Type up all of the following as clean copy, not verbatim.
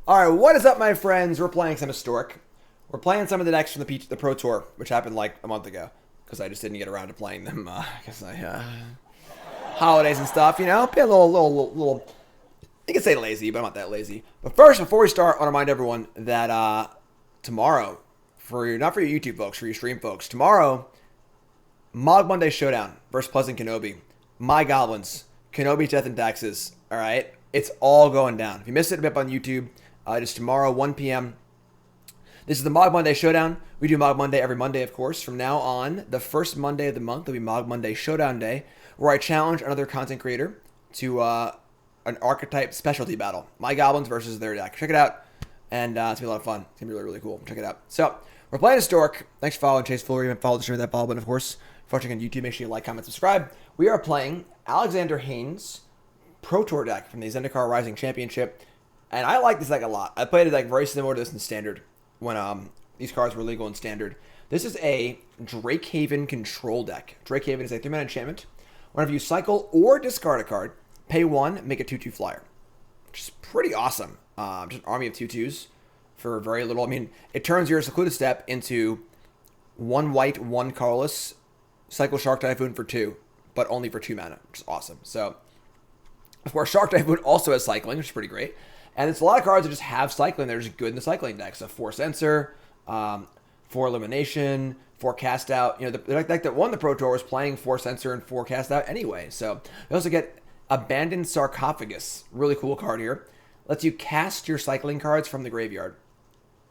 All right, what is up, my friends? We're playing some Historic. We're playing some of the decks from the Pro Tour, which happened like a month ago, because I just didn't get around to playing them. Because holidays and stuff, you know, be a little. You can say lazy, but I'm not that lazy. But first, before we start, I want to remind everyone that tomorrow, not for your YouTube folks, for your stream folks, tomorrow, Mog Monday Showdown versus Pleasant Kenobi. My Goblins, Kenobi, Death, and Taxes. All right, it's all going down. If you missed it a bit on YouTube, it is tomorrow, 1 p.m. This is the Mog Monday Showdown. We do Mog Monday every Monday, of course. From now on, the first Monday of the month will be Mog Monday Showdown Day, where I challenge another content creator to an archetype specialty battle. My Goblins versus their deck. Check it out, and it's going to be a lot of fun. It's going to be really, really cool. Check it out. So, we're playing Historic. Thanks for following Chase Fuller. You haven't followed the stream with that follow button, of course. If you're watching on YouTube, make sure you like, comment, subscribe. We are playing Alexander Haynes' Pro Tour deck from the Zendikar Rising Championship. And I like this deck a lot. I played a deck very similar to this in Standard when these cards were legal in Standard. This is a Drakehaven control deck. Drakehaven is a 3-mana enchantment. Whenever you cycle or discard a card, pay 1, make a 2/2 flyer. Which is pretty awesome. Just an army of 2/2s for very little. I mean, it turns your Secluded Steppe into 1 white, 1 colorless, cycle Shark Typhoon for 2, but only for 2 mana, which is awesome. So, of course, Shark Typhoon also has cycling, which is pretty great. And it's a lot of cards that just have cycling. They're just good in the cycling deck. So 4 Censor, 4 Elimination, 4 Cast Out. You know, the deck that won the Pro Tour was playing 4 Censor and 4 Cast Out anyway. So you also get Abandoned Sarcophagus. Really cool card here. Lets you cast your cycling cards from the graveyard.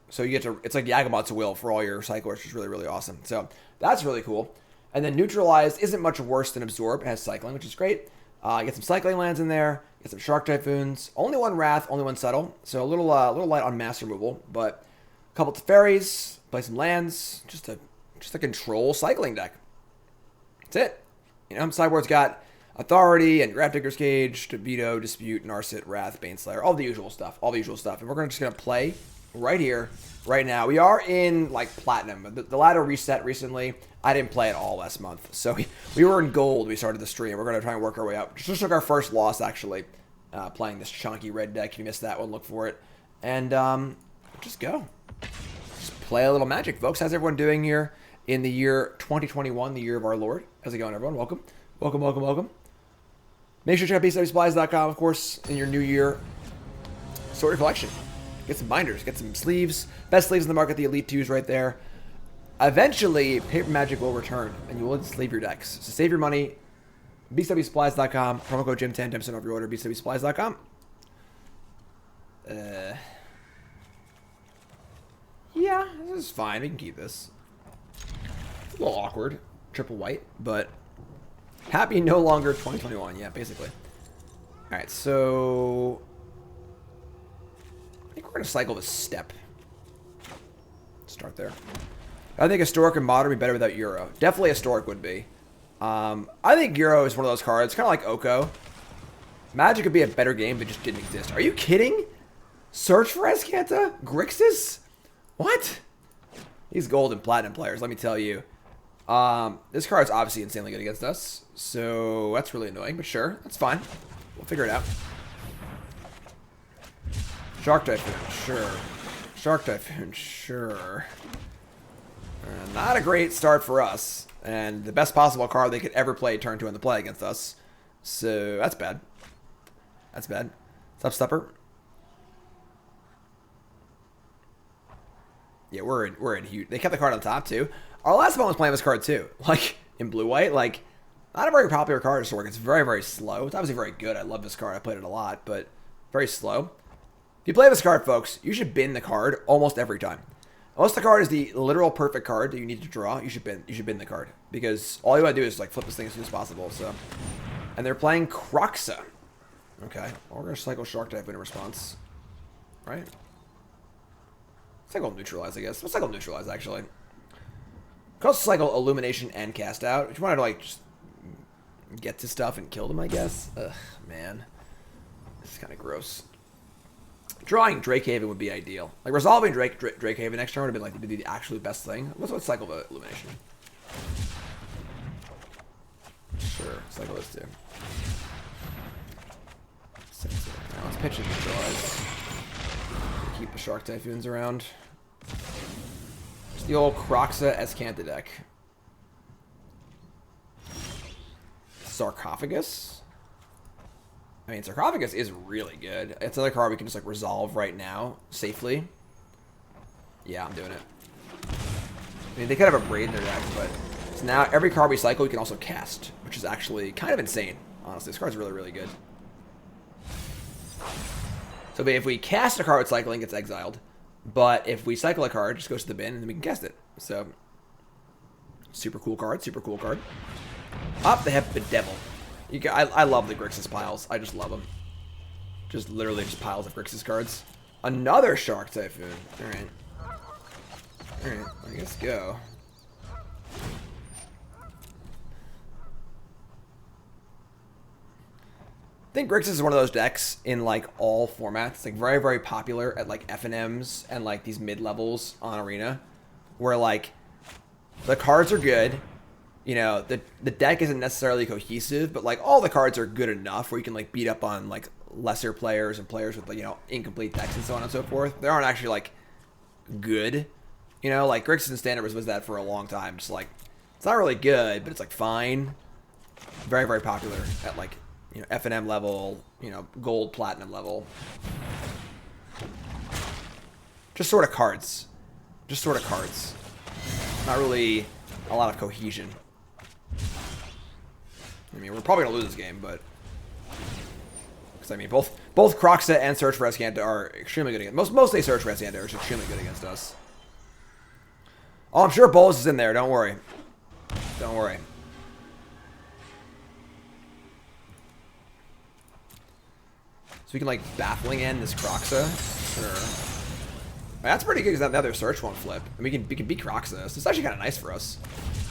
So you get to, it's like Yagmoth's Will for all your cyclers, which is really, really awesome. So that's really cool. And then Neutralize isn't much worse than Absorb. It has cycling, which is great. Get some cycling lands in there. Get some Shark Typhoons. Only 1 Wrath, only 1 Settle. So a little light on mass removal, but a couple Teferis, play some lands. Just a control cycling deck. That's it. You know, sideboard's got Authority and Grafdigger's Cage, Veto, Dispute, Narset, Wrath, Baneslayer, all the usual stuff. And we're just gonna play right here, right now. We are in like Platinum. The ladder reset recently. I didn't play at all last month. So we were in gold. We started the stream. We're going to try and work our way up. Just took our first loss, actually, playing this chunky red deck. If you missed that one, look for it. And just go. Just play a little Magic, folks. How's everyone doing here in the year 2021, the year of our Lord? How's it going, everyone? Welcome. Welcome, welcome, welcome. Make sure to check out BSWSupplies.com, of course, in your new year. Sort your collection. Get some binders. Get some sleeves. Best sleeves in the market, the Elite 2s right there. Eventually, Paper Magic will return, and you will sleeve your decks. So save your money. BSWSupplies.com. Promo code Jim10. 10% off your order. BSWSupplies.com. Yeah, this is fine. We can keep this. It's a little awkward. Triple white, but happy no longer 2021. Yeah, basically. All right, so I think we're going to cycle the Steppe. Start there. I think Historic and Modern would be better without Euro. Definitely Historic would be. I think Euro is one of those cards, kind of like Oko. Magic would be a better game if it just didn't exist. Are you kidding? Search for Escanta? Grixis? What? These gold and platinum players, let me tell you. This card is obviously insanely good against us. So that's really annoying, but sure. That's fine. We'll figure it out. Shark Typhoon, sure. Shark Typhoon, sure. Not a great start for us. And the best possible card they could ever play turn 2 in the play against us. So that's bad. That's bad. What's up, Stepper? Yeah, we're in huge. They kept the card on top too. Our last opponent was playing this card too. Like in blue-white. Like not a very popular card to work. It's very, very slow. It's obviously very good. I love this card. I played it a lot, but very slow. If you play this card, folks, you should bin the card almost every time. Unless the card is the literal perfect card that you need to draw, you should bin the card. Because all you want to do is like flip this thing as soon as possible. So, and they're playing Croxa. Okay, well, we're going to cycle Shark Typhoon in response. Right? Cycle Neutralize, I guess. Let's cycle Neutralize, actually. Could also cycle Illumination and Cast Out. If you wanted to like just get to stuff and kill them, I guess. Ugh, man. This is kind of gross. Drawing Drakehaven would be ideal. Like, resolving Drakehaven next turn would have been, like, the actually best thing. Let's cycle the Illumination. Sure, cycle this too. Censor. Now let's pitch and neutralize. keep the Shark Typhoons around. Just the old Kroxa Escanta deck. Sarcophagus? I mean, Sarcophagus is really good. It's another card we can just, like, resolve right now, safely. Yeah, I'm doing it. I mean, they could have a Braid in their deck, but... So now, every card we cycle, we can also cast, which is actually kind of insane, honestly. This card's really, really good. So if we cast a card with cycling, it gets exiled. But if we cycle a card, it just goes to the bin, and then we can cast it. So, super cool card, super cool card. Up, they have Bedevil. I love the Grixis piles. I just love them. Just literally just piles of Grixis cards. Another Shark Typhoon. Alright. Alright, I guess go. I think Grixis is one of those decks in, like, all formats. Like, very, very popular at, like, FNMs and, like, these mid-levels on Arena. Where, like, the cards are good. You know, the deck isn't necessarily cohesive, but, like, all the cards are good enough where you can, like, beat up on, like, lesser players and players with, like, you know, incomplete decks and so on and so forth. They aren't actually, like, good. You know, like, Grixis and Standard was that for a long time. Just, like, it's not really good, but it's, like, fine. Very, very popular at, like, you know, FNM level, you know, gold, platinum level. Just sort of cards. Just sort of cards. Not really a lot of cohesion. I mean, we're probably going to lose this game, but... Because, I mean, both Kroxa and Search for Escanta are extremely good against... Mostly Search for Escanta are extremely good against us. Oh, I'm sure Bolas is in there. Don't worry. Don't worry. So we can, like, Baffling End this Kroxa. Sure. That's pretty good because that other Search won't flip. And we can beat Kroxa. So it's actually kind of nice for us.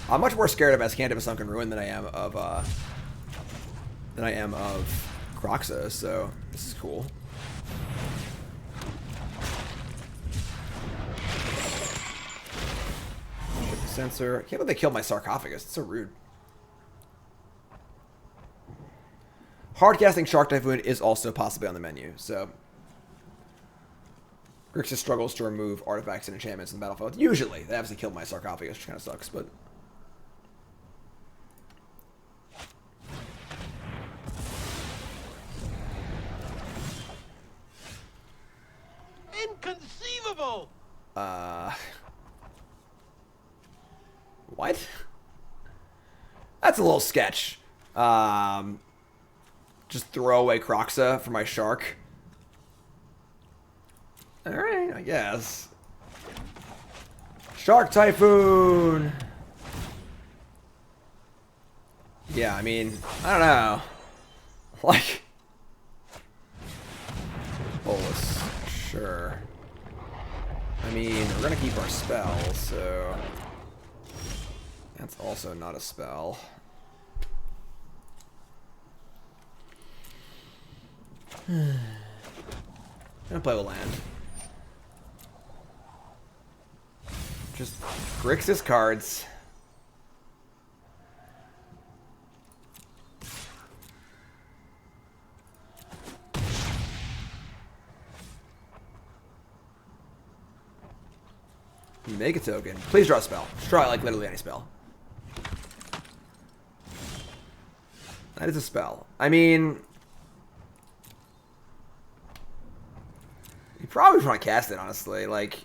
I'm much more scared of Escanta of Sunken Ruin than I am of Kroxa, so this is cool. Censor. I can't believe they killed my Sarcophagus. It's so rude. Hardcasting Shark Typhoon is also possibly on the menu, so... Grixis struggles to remove artifacts and enchantments in the battlefield. Usually. They obviously killed my Sarcophagus, which kind of sucks, but... Inconceivable! What? That's a little sketch. Just throw away Kroxa for my Shark. Alright, I guess. Shark Typhoon! Yeah, I mean, I don't know. Like... Bolas. Sure. I mean, we're gonna keep our spell, so... That's also not a spell. I'm gonna play with land. Just Grixis cards. Make a token. Please draw a spell. Just draw like literally any spell. That is a spell. I mean, you probably want to cast it, honestly. Like,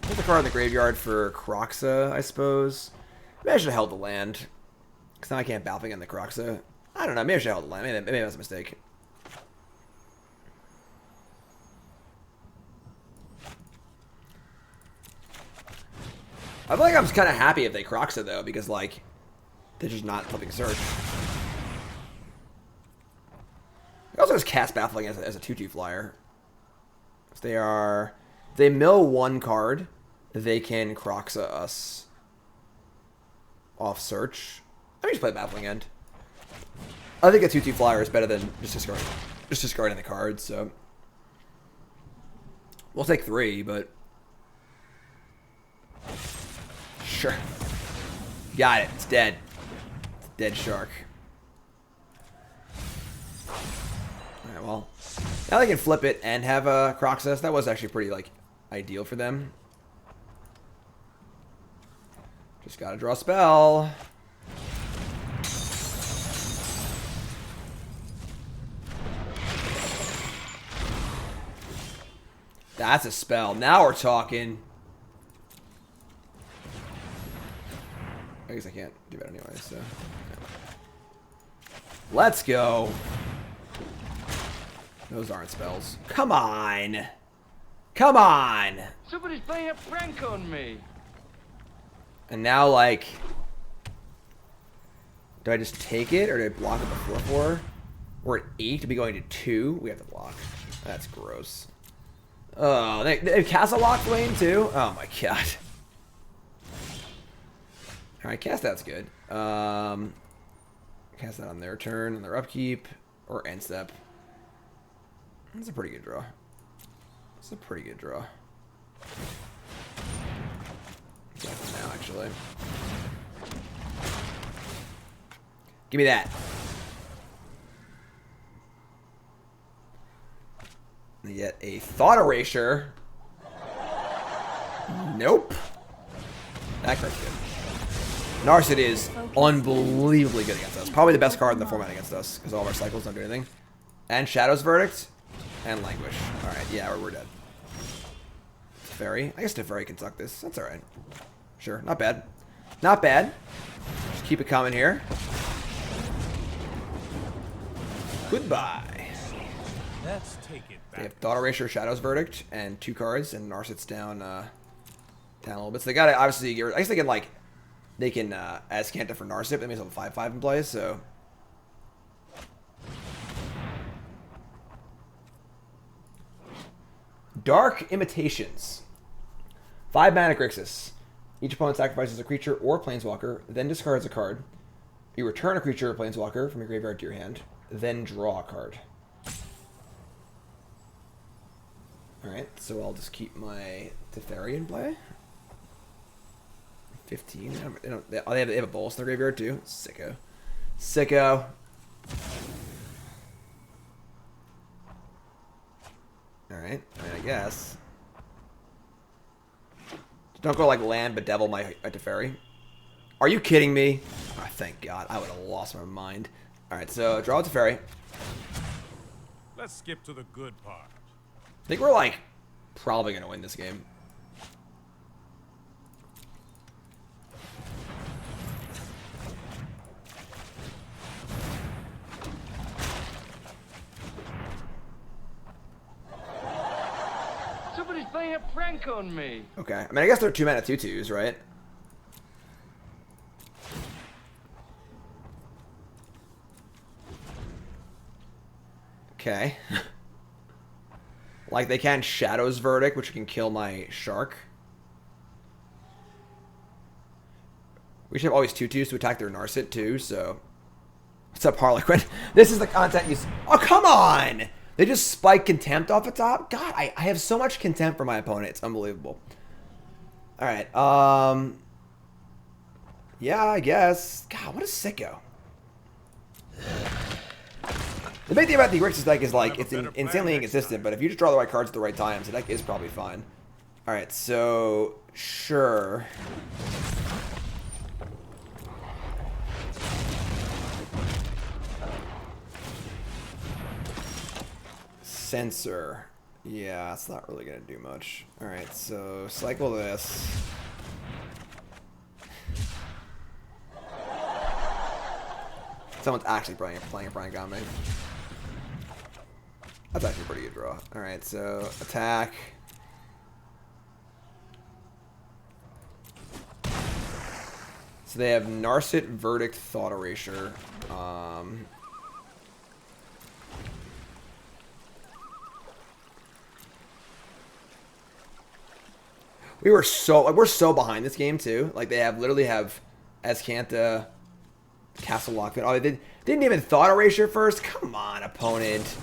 put the card in the graveyard for Kroxa, I suppose. Maybe I should have held the land, because now I can't Baffling End the Kroxa. I don't know. Maybe I should have held the land. Maybe that was a mistake. I feel like I'm kind of happy if they Kroxa, though, because, like, they're just not flipping Search. They also just cast Baffling as a 2/2 flyer. If they are... If they mill one card, they can Kroxa us off Search. I mean, just play Baffling End. I think a 2/2 flyer is better than just discarding the cards, so... We'll take 3, but... Sure. Got it. It's dead. Dead shark. Alright, well. Now they can flip it and have a Croxus. That was actually pretty, like, ideal for them. Just gotta draw a spell. That's a spell. Now we're talking. I guess I can't do that anyway, so. Let's go. Those aren't spells. Come on. Come on. Somebody's playing a prank on me. And now, like, do I just take it, or do I block it before 4? We're at 8 to be going to 2. We have to block. That's gross. Oh, they have Castle locked lane too? Oh my god. Alright, cast that's good. Cast that on their turn, on their upkeep, or end step. That's a pretty good draw. That's a pretty good draw. Now, actually. Give me that. And yet a Thought Erasure. Nope. That card's good. Narset is unbelievably good against us. Probably the best card in the format against us, because all of our cycles don't do anything. And Shadow's Verdict. And Languish. Alright, yeah, we're dead. Teferi. I guess Teferi can suck this. That's alright. Sure, not bad. Not bad. Just keep it coming here. Goodbye. Let's take it back. They have Thought Erasure, Shadow's Verdict, and 2 cards, and Narset's down down a little bit. So they gotta obviously get rid. I guess they can like as Canta for Narset, they may have a 5/5 in play, so Dark Imitations. 5 mana Grixis. Each opponent sacrifices a creature or planeswalker, then discards a card. You return a creature or planeswalker from your graveyard to your hand, then draw a card. Alright, so I'll just keep my Teferi in play. 15. They have a Bolus in their graveyard too. Sicko. Sicko. Alright, I mean, I guess. Don't go like land, but devil my Teferi. Are you kidding me? Oh, thank God. I would have lost my mind. Alright, so draw a Teferi. Let's skip to the good part. I think we're like probably going to win this game. Somebody's playing a prank on me. Okay. I mean, I guess they're 2 mana 2/2s, right? Okay. Like, they can Shadow's Verdict, which can kill my Shark. We should have always 2/2s to attack their Narset, too, so... What's up, Harlequin? This is the content you... Oh, come on! They just spike Contempt off the top? God, I have so much Contempt for my opponent. It's unbelievable. Alright, yeah, I guess. God, what a sicko. The big thing about the Grixis deck is, like, it's insanely inconsistent, but if you just draw the right cards at the right times, the deck is probably fine. Alright, so... Sure. Censor. Yeah, it's not really going to do much. Alright, so cycle this. Someone's actually playing a prank on me. That's actually a pretty good draw. Alright, so attack. So they have Narset, Verdict, Thought Erasure. We're so behind this game too. Like they literally have Azcanta, Castle Lockman. Oh, they didn't even Thought Erasure first. Come on, opponent.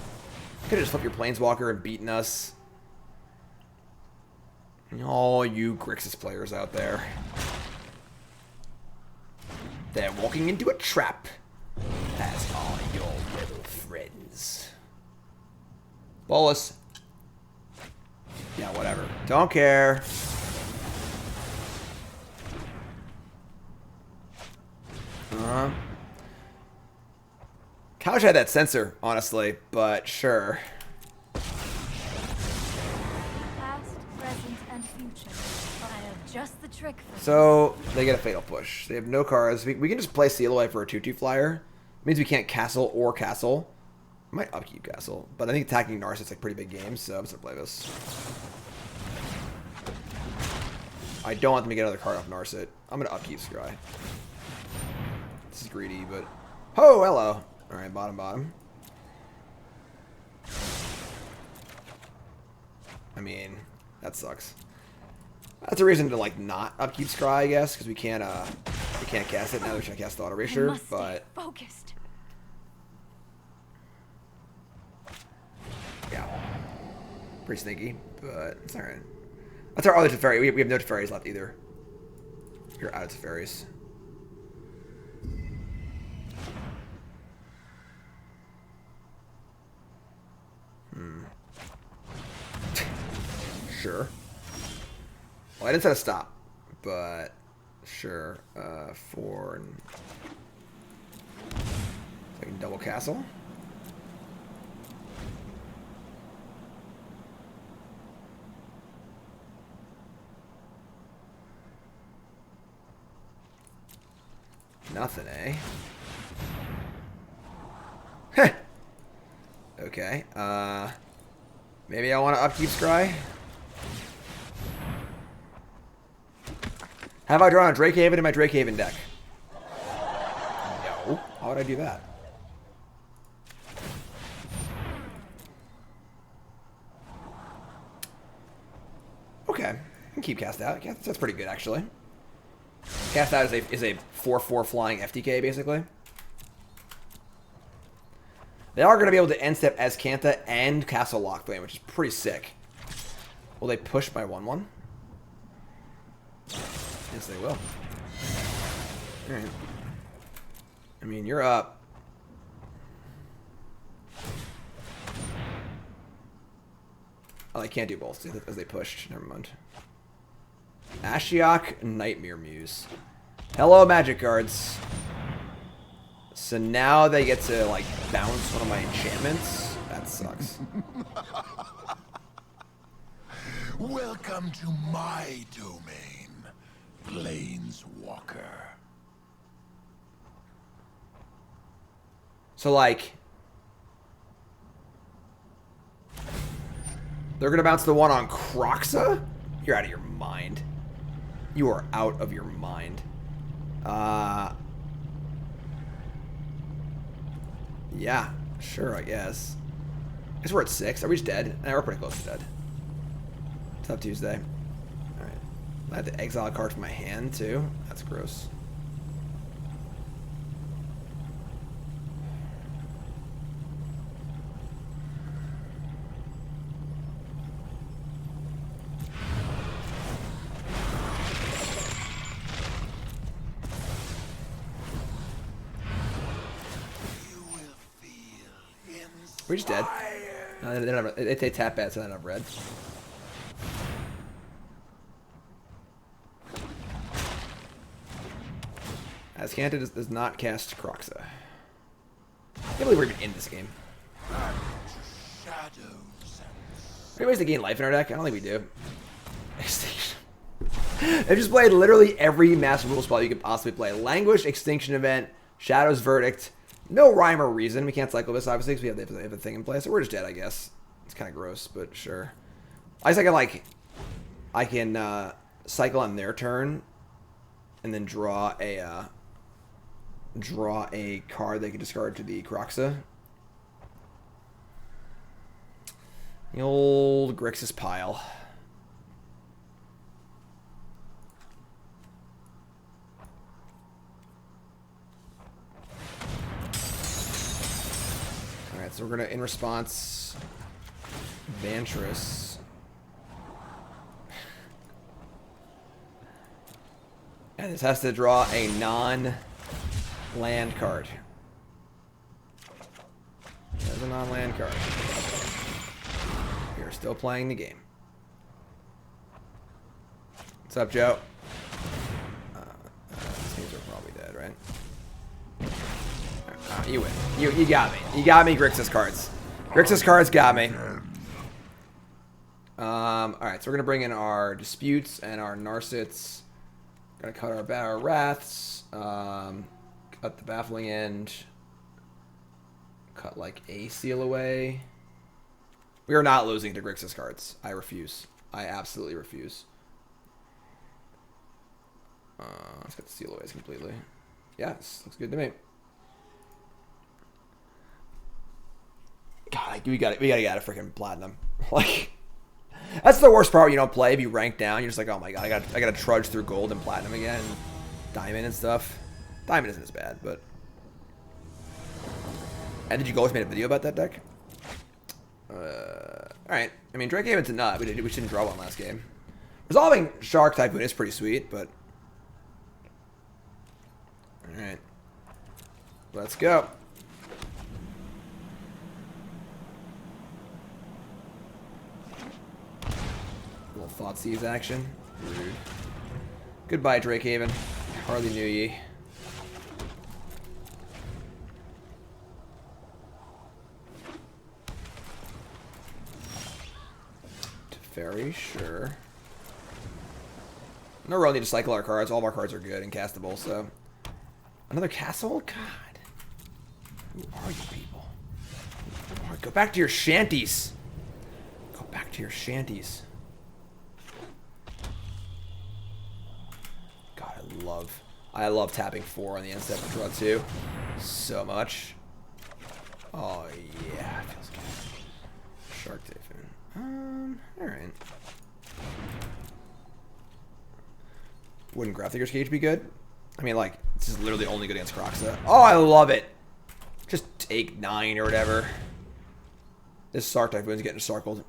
Could have just flipped your Planeswalker and beaten us. All you Grixis players out there. They're walking into a trap, as are your little friends. Bolus. Yeah, whatever. Don't care. Couch had that censor, honestly, but sure. Past, present, and future. I have just the trick for So they get a fatal push. They have no cards. We can just play Seal Away for a 2/2 flyer. Means we can't castle or castle. I might upkeep castle, but I think attacking Narset's like pretty big games, so I'm just gonna play this. I don't want them to get another card off Narset. I'm gonna upkeep Scry. This is greedy, but oh, hello. All right, bottom. I mean, that sucks. That's a reason to like not upkeep Scry, I guess, because we can't cast it now. We're trying to cast the Auto Erasure, but focused. yeah, pretty sneaky, but it's all right. That's our other Teferi. We have no Teferis left either. You're out of Teferis. Sure. Well, I didn't set a stop, but sure. 4 and I can double castle. Nothing, eh? Heh. Okay. Maybe I want to upkeep Scry. Have I drawn a Drakehaven in my Drakehaven deck? No. How would I do that? Okay. I can keep Cast Out. That's pretty good, actually. Cast Out is a 4/4 flying FTK, basically. They are going to be able to end step as Kantha and Castle Lockbane, which is pretty sick. Will they push by 1/1? Yes, they will. Alright. I mean, you're up. Oh, I can't do both as they pushed. Never mind. Ashiok, Nightmare Muse. Hello, Magic cards. So now they get to, like, bounce one of my enchantments? That sucks. Welcome to my domain, Planeswalker. So, like, they're going to bounce the one on Kroxa? You're out of your mind. You are out of your mind. Yeah, sure, I guess. I guess we're at 6. Are we just dead? Nah, we're pretty close to dead. Tough Tuesday. Alright. I have to exile a card from my hand, too. That's gross. We're just dead. No, they don't have, they tap bad, so they don't have red. As Kanta does not cast Kroxa. I can't believe we're even in this game. Any ways to gain life in our deck? I don't think we do. I've just played literally every Master Rule spell you could possibly play. Languish, Extinction Event, Shadow's Verdict. No rhyme or reason. We can't cycle this, obviously, because we have a thing in place. So we're just dead, I guess. It's kind of gross, but sure. I guess I can cycle on their turn and then draw a card they can discard to the Kroxa. The old Grixis pile. Alright, so we're going to, in response, Vantress. And this has to draw a non land card. There's a non-land card. You're still playing the game. What's up, Joe? These are probably dead, right? You win. You got me. You got me, Grixis cards. Grixis cards got me. Alright, so we're going to bring in our Disputes and our Narsets. Going to cut our Wraths. Cut the Baffling End. Cut, like, a seal away. We are not losing to Grixis cards. I refuse. I absolutely refuse. Let's get the seal aways completely. Yes, looks good to me. God, we gotta get a freaking platinum. Like, that's the worst part when you don't play. If you rank down, you're just like, oh my god, I gotta trudge through gold and platinum again, and diamond and stuff. Diamond isn't as bad, but. And did you guys made a video about that deck? Alright. I mean, Drakehaven's a nut. We didn't draw one last game. Resolving Shark Typhoon is pretty sweet, but. Alright. Let's go. Little Thoughtseize action. Rude. Goodbye, Drakehaven. Hardly knew ye. Teferi, sure. No real need to cycle our cards. All of our cards are good and castable, so. Another castle? God. Who are you people? Go back to your shanties. Go back to your shanties. God, I love tapping 4 on the end step of draw 2 so much. Oh yeah, it feels good. Shark Typhoon. Alright. Wouldn't Grafdigger's Cage be good? I mean, like, this is literally only good against Croxa. Oh, I love it! Just take 9 or whatever. This Shark Typhoon's getting circled.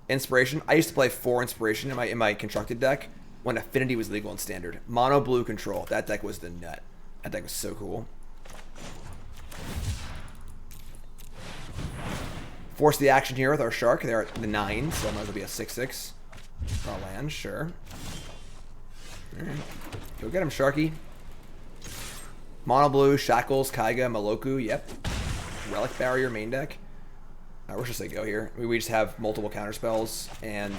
Inspiration. I used to play 4 Inspiration in my constructed deck when Affinity was legal in Standard. Mono blue control. That deck was the nut. That deck was so cool. Force the action here with our Shark. They're at the 9, so might as well be a 6/6. Draw land, sure. Alright. Go get him, Sharky. Mono blue, Shackles, Kaiga, Maloku, yep. Relic Barrier main deck. Where should I go here? I mean, we just have multiple counterspells and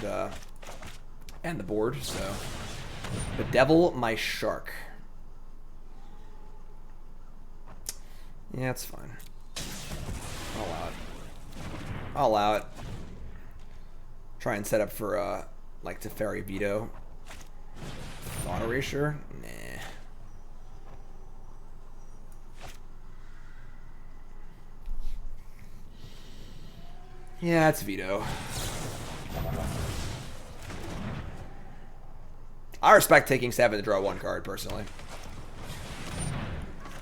the board, so. Bedevil my Shark. Yeah, it's fine. I'll allow it. I'll allow it. Try and set up for like Teferi Veto. Thought Erasure? Nah. Yeah, it's Veto. I respect taking 7 to draw 1 card, personally.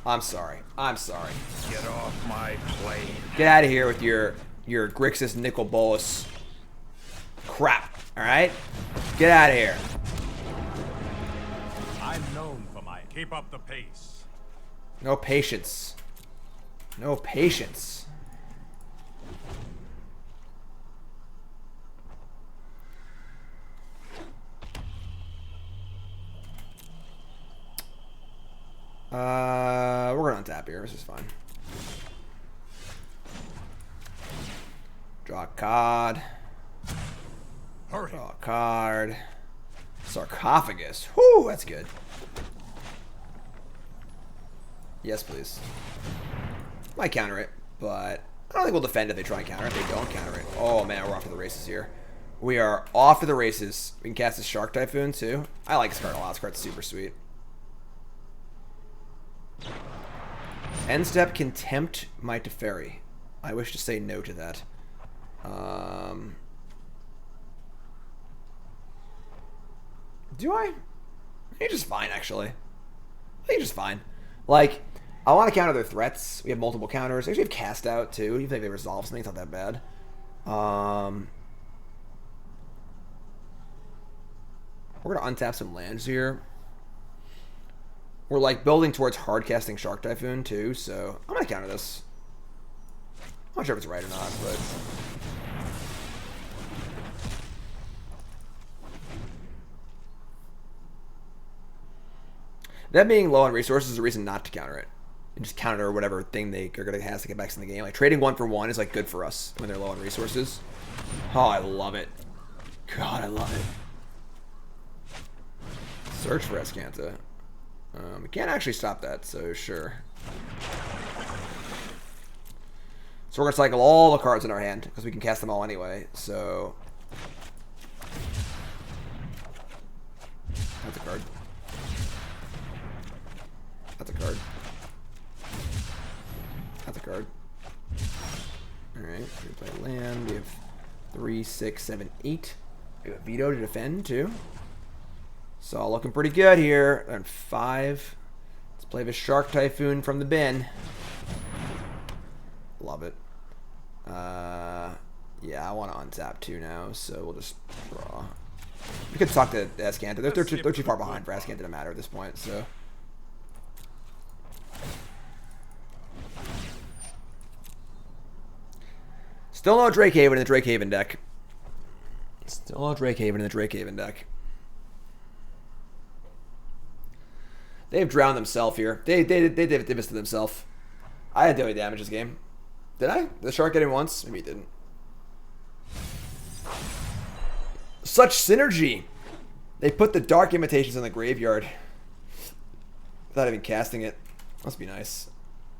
I'm sorry. I'm sorry. Get off my plane. Get out of here with your Grixis Nicol Bolas crap, alright? Get out of here. I'm known for my... Keep up the pace. No patience. No patience. We're gonna untap here. This is fine. Draw a card. Hurry. Draw a card. Sarcophagus. Whoo, that's good. Yes, please. Might counter it, but I don't think we'll defend if they try and counter it. If they don't counter it. Oh man, we're off to the races here. We are off to the races. We can cast this Shark Typhoon too. I like this card a lot. This card's super sweet. End step can tempt my Teferi. I wish to say no to that. Do I? I think just fine, actually. I think just fine. Like, I want to counter their threats. We have multiple counters. Actually, we have cast out too. Even if they resolve something, it's not that bad. We're gonna untap some lands here. We're like building towards hard casting Shark Typhoon too, so I'm gonna counter this. I'm not sure if it's right or not, but them being low on resources is a reason not to counter it. And just counter whatever thing they are gonna have to get back in the game. Like trading 1 for 1 is like good for us when they're low on resources. Oh, I love it. God, I love it. Search for Escanta. We can't actually stop that, so sure. So we're going to cycle all the cards in our hand, because we can cast them all anyway, so... That's a card. That's a card. That's a card. Alright, we play land. We have 3, 6, 7, 8. We have Veto to defend, too. So all looking pretty good here. And 5. Let's play the Shark Typhoon from the bin. Love it. Yeah, I want to untap 2 now, so we'll just draw. We could talk to Escanta. They're too far behind for Escanta to matter at this point, so. Still no Drake Haven in the Drake Haven deck. Still no Drake Haven in the Drake Haven deck. They've drowned themselves here. They missed themselves. I had daily damage this game. Did I? Did the shark get in once? Maybe it didn't. Such synergy. They put the dark imitations in the graveyard without even casting it. Must be nice.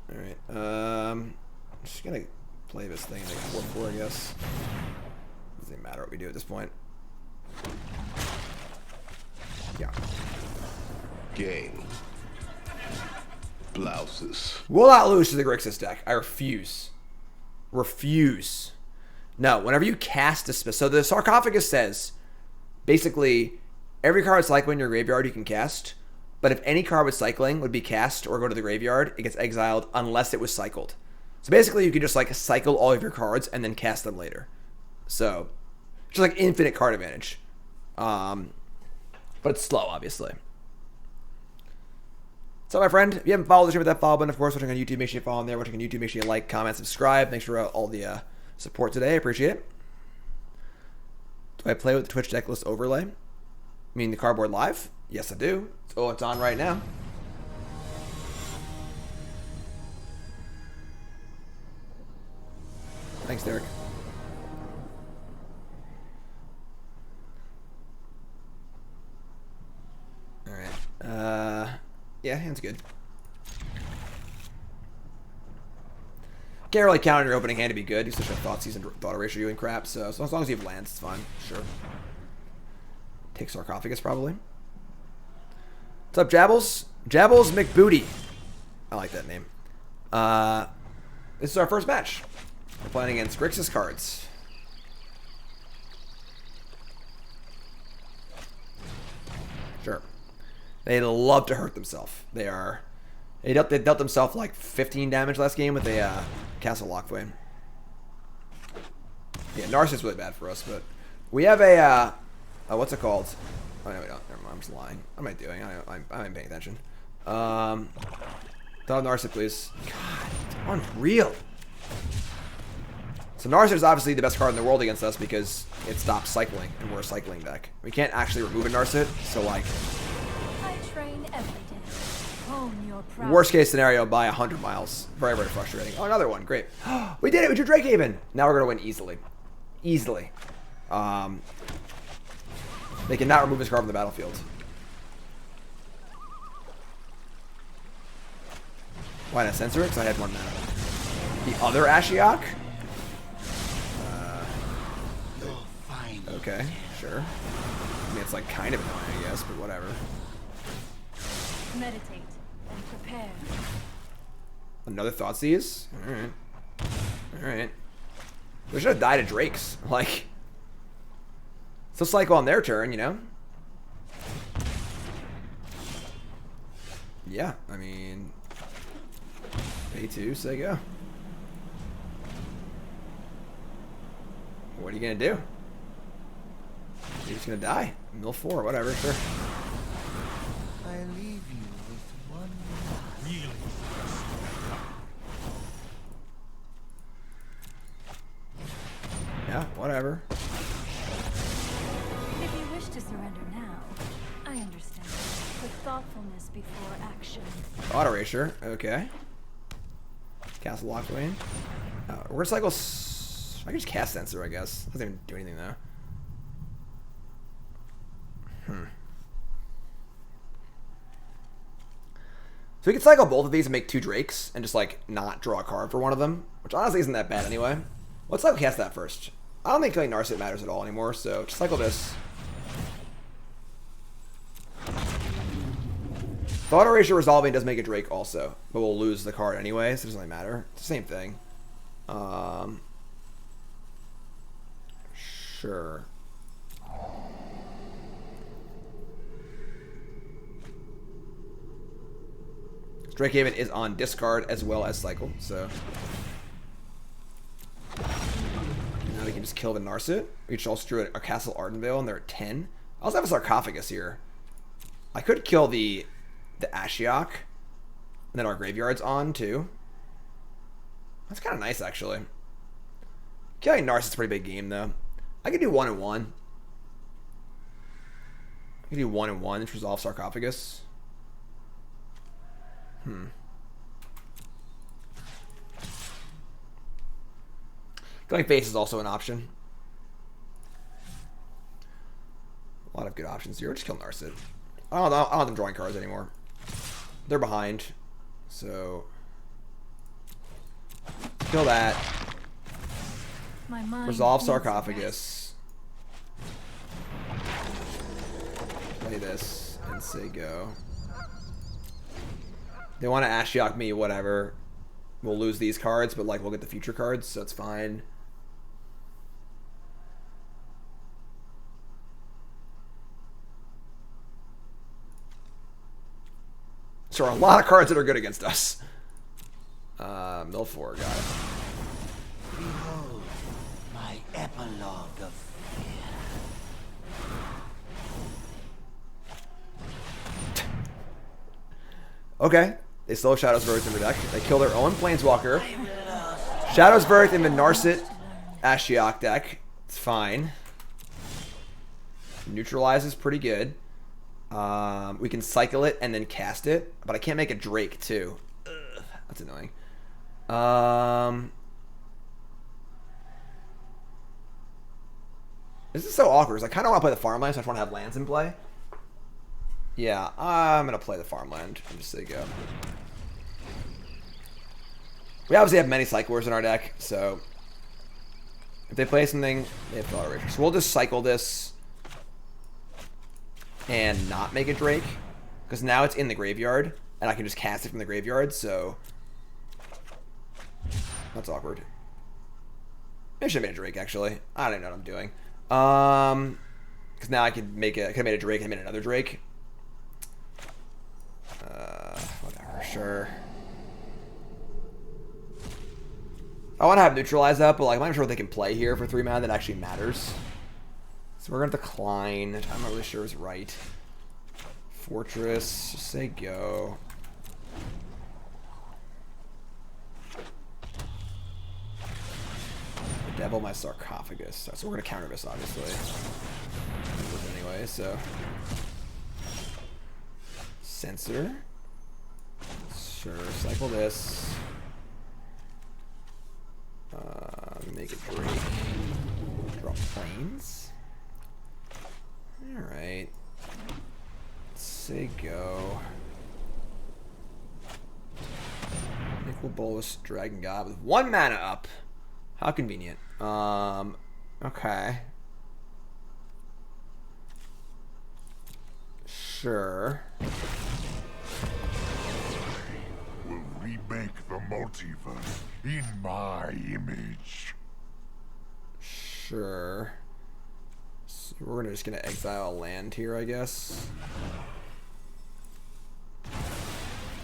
All right. I'm just gonna play this thing like 4/4, I guess. Doesn't matter what we do at this point. Yeah. Game. Blouses. Will not lose to the Grixis deck. I refuse. Refuse. No, whenever you cast a spell. So the Sarcophagus says, basically, every card cycling in your graveyard you can cast, but if any card with cycling would be cast or go to the graveyard, it gets exiled unless it was cycled. So basically, you can just like cycle all of your cards and then cast them later. So, just like infinite card advantage. But it's slow, obviously. So, my friend, if you haven't followed the stream with that follow button, of course, watching on YouTube, make sure you follow in there. Watching on YouTube, make sure you like, comment, subscribe. Thanks for all the support today. I appreciate it. Do I play with the Twitch deck list overlay? I mean the cardboard live? Yes, I do. Oh, it's on right now. Thanks, Derek. All right. Yeah, hand's good. Can't really count on your opening hand to be good. You such a Thoughtseize and thought ratio and crap. So as long as you have lands, it's fine. Sure. Take Sarcophagus probably. What's up, Jabbles? Jabbles McBooty. I like that name. This is our first match. We're playing against Grixis cards. Sure. They love to hurt themselves. They dealt themselves like 15 damage last game with a Castle Lockflame. Yeah, Narset's really bad for us, but we have a what's it called? Oh no, we don't. Never mind. I'm just lying. What am I doing? I'm not paying attention. Thought Narset, please. God, it's unreal. So Narset is obviously the best card in the world against us because it stops cycling, and we're a cycling deck. We can't actually remove a Narset, so like. I train every day. Hone your prowess. Worst case scenario by 100 miles. Very, very frustrating. Oh, another one. Great. We did it. We drew Drake Haven. Now we're going to win easily. Easily. They cannot remove this card from the battlefield. Why not Censor? Because I had 1 mana. The other Ashiok? Okay, sure. I mean, it's like kind of annoying, I guess, but whatever. Meditate and prepare. Another Thoughtseize? Alright. Alright. We should have died of Drakes. Like, still cycle on their turn, you know? Yeah, I mean, pay 2, so go. What are you gonna do? You're just gonna die. Mill 4, whatever, sure. I leave you with one Yeah, whatever. If you wish to surrender now, I understand. Put thoughtfulness before action. Auto erasure. Okay. Castle Lockwain. We're gonna cycle. I can just cast Censor, I guess. Doesn't even do anything though. So we can cycle both of these and make 2 Drakes and just like not draw a card for one of them, which honestly isn't that bad anyway. Let's cycle cast that first. I don't think killing Narset matters at all anymore, so just cycle this. Thought Erasure Resolving does make a Drake also, but we'll lose the card anyway, so it doesn't really matter. It's the same thing. Sure. Drakehaven is on discard as well as cycle, so now we can just kill the Narset. We can also drew a Castle Ardenvale, and they're at 10. I also have a Sarcophagus here. I could kill the Ashiok, and then our graveyard's on too. That's kind of nice, actually. Killing Narset's a pretty big game, though. I could do 1 and 1. I could do 1 and 1 to resolve Sarcophagus. Going face is also an option. A lot of good options here. Just kill Narset. I don't want them drawing cards anymore. They're behind. So kill that. Resolve Sarcophagus. Play this and say go. They want to Ashiok me, whatever. We'll lose these cards, but like we'll get the future cards, so it's fine. So there are a lot of cards that are good against us. Milfour, got it. Behold my epilogue of fear. Okay. They slow Shadow's Birth in their deck. They kill their own Planeswalker. Shadow's Birth in the Narset Ashiok deck. It's fine. Neutralize is pretty good. We can cycle it and then cast it, but I can't make a Drake too. Ugh, that's annoying. This is so awkward. I kind of want to play the farmland, so I just want to have lands in play. Yeah, I'm going to play the farmland. I'm just say go. We obviously have many cyclers in our deck, so if they play something, they have Thought Erasure. So we'll just cycle this and not make a Drake, because now it's in the graveyard, and I can just cast it from the graveyard, so that's awkward. I should have made a Drake, actually. I don't even know what I'm doing. Because now I could make a, I could have made a Drake and made another Drake. Whatever, sure. I want to have Neutralize up, but like, I'm not sure what they can play here for 3 mana that actually matters. So we're going to decline. I'm not really sure is right. Fortress, just say go. Devil my Sarcophagus. So we're going to counter this, obviously. Anyway, so. Censor. Sure, cycle this. Make a Drake. Draw planes. Alright. Say go. Nickel Bolus Dragon God with 1 mana up. How convenient. Okay. Sure. Will remake the multiverse in my image. Sure. So we're just gonna exile a land here, I guess.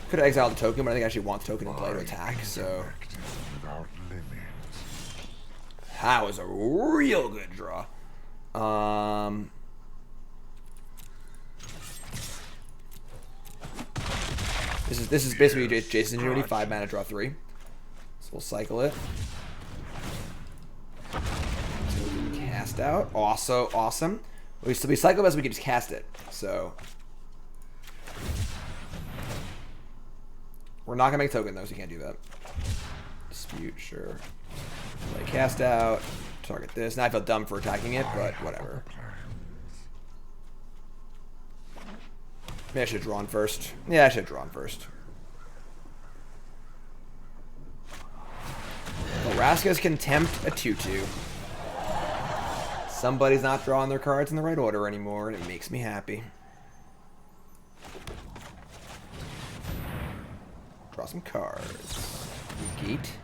Could have exiled the token, but I think I actually want the token in play to attack, so. Without limits. That was a real good draw. This is basically Jason's Ingenuity, 5 mana, draw 3. So we'll cycle it. So we'll cast out. Also awesome. We still be Psychobus, we can just cast it. So we're not gonna make a token though, so you can't do that. Dispute, sure. Play cast out. Target this. Now I feel dumb for attacking it, but whatever. Maybe I should have drawn first. Yeah, I should have drawn first. Raska's Contempt, a 2/2. Somebody's not drawing their cards in the right order anymore, and it makes me happy. Draw some cards. Negate.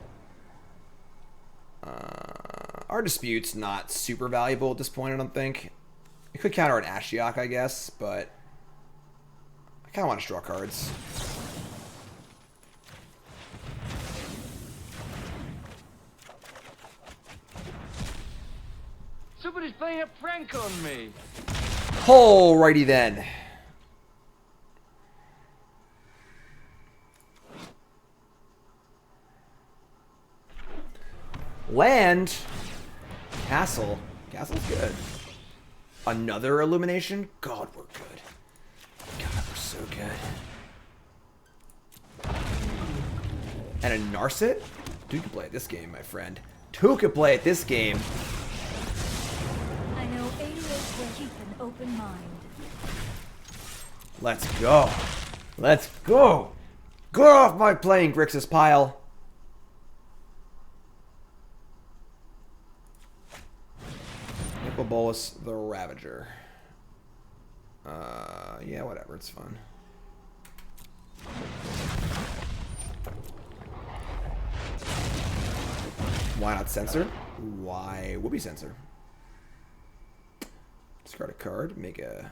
Our Dispute's not super valuable at this point, I don't think. It could counter an Ashiok, I guess, but I kind of want to draw cards. Somebody's playing a prank on me. Alrighty then. Land. Castle. Castle's good. Another Illumination? God, we're good. God, we're so good. And a Narset? Two could play at this game, my friend. Two could play at this game. I know 88 will keep an open mind. Let's go. Let's go. Get off my plane, Grixis pile. Bolus the Ravager. Yeah, whatever, it's fun. Why not Censor? Why would be Censor? Discard a card, make a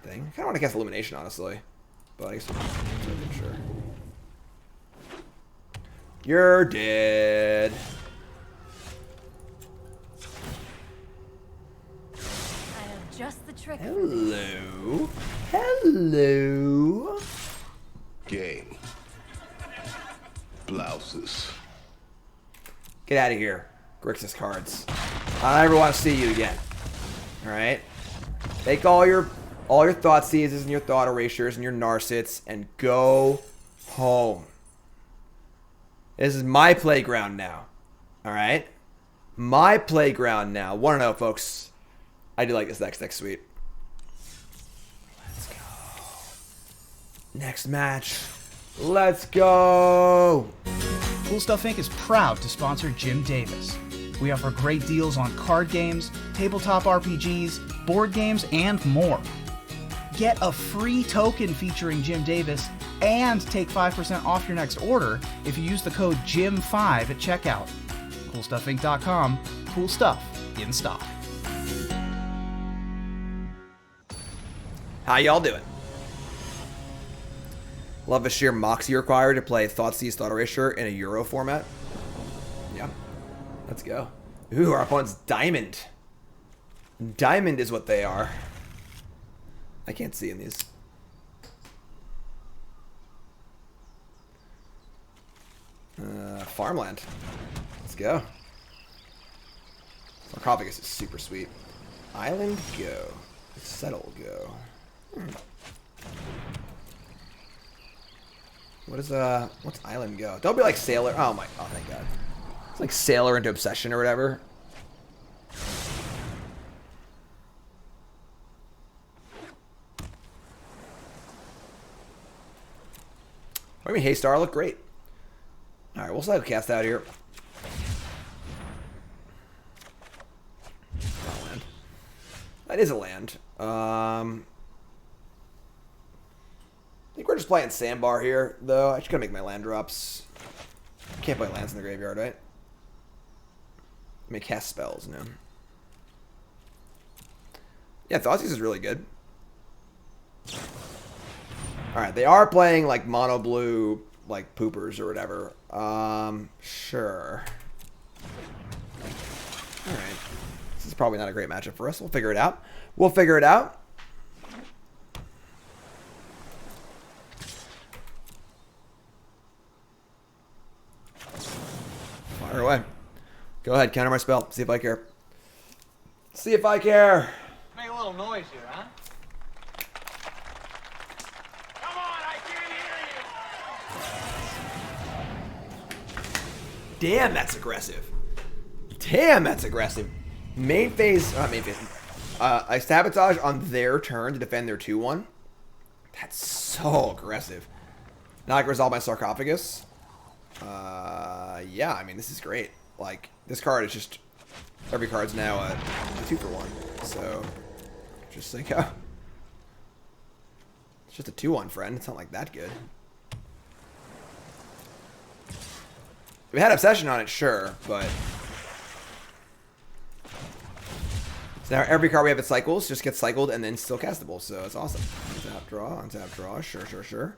thing. I kind of want to cast Illumination, honestly. But I guess I'm sure. You're dead. Just the trick. Hello. Hello. Game. Blouses. Get out of here, Grixis cards. I don't ever want to see you again. Alright? Take all your thought seizes and your thought erasures and your Narsets and go home. This is my playground now. Alright? My playground now. Wanna know, folks? I do like this next suite. Let's go. Next match. Let's go. Cool Stuff Inc. is proud to sponsor Jim Davis. We offer great deals on card games, tabletop RPGs, board games, and more. Get a free token featuring Jim Davis and take 5% off your next order if you use the code JIM5 at checkout. CoolStuffInc.com. Cool stuff in stock. How y'all doing? Love the sheer moxie required to play Thoughtseize Thought Erasure in a Euro format. Yeah. Let's go. Ooh, our opponent's Diamond. Diamond is what they are. I can't see in these. Farmland. Let's go. Sarcophagus is super sweet. Island, go. Settle, go. What's Island go? Don't be like Sailor. Oh thank God. It's like Sailor into Obsession or whatever. I mean, Hey Star look great. All right, we'll cycle cast out here. Oh, land. That is a land. I think we're just playing Sandbar here, though. I just gotta make my land drops. Can't play lands in the graveyard, right? I may cast spells, no. Yeah, Thoughtseize is really good. Alright, they are playing like mono blue, like poopers or whatever. Sure. Alright. This is probably not a great matchup for us. We'll figure it out. We'll figure it out. Fire away. Go ahead, counter my spell. See if I care. See if I care. Make a little noise here, huh? Come on, I can't hear you! Damn, that's aggressive. Damn, that's aggressive. Main phase, main phase. I sabotage on their turn to defend their 2-1. That's so aggressive. Now I can resolve my sarcophagus. Yeah, I mean, this is great. Like, this card is just... Every card's now a 2-for-1. So, just like, it's just a 2-1, friend. It's not like that good. If we had Obsession on it, sure, but... So now every card we have at cycles just gets cycled and then still castable, so it's awesome. Untap draw, sure.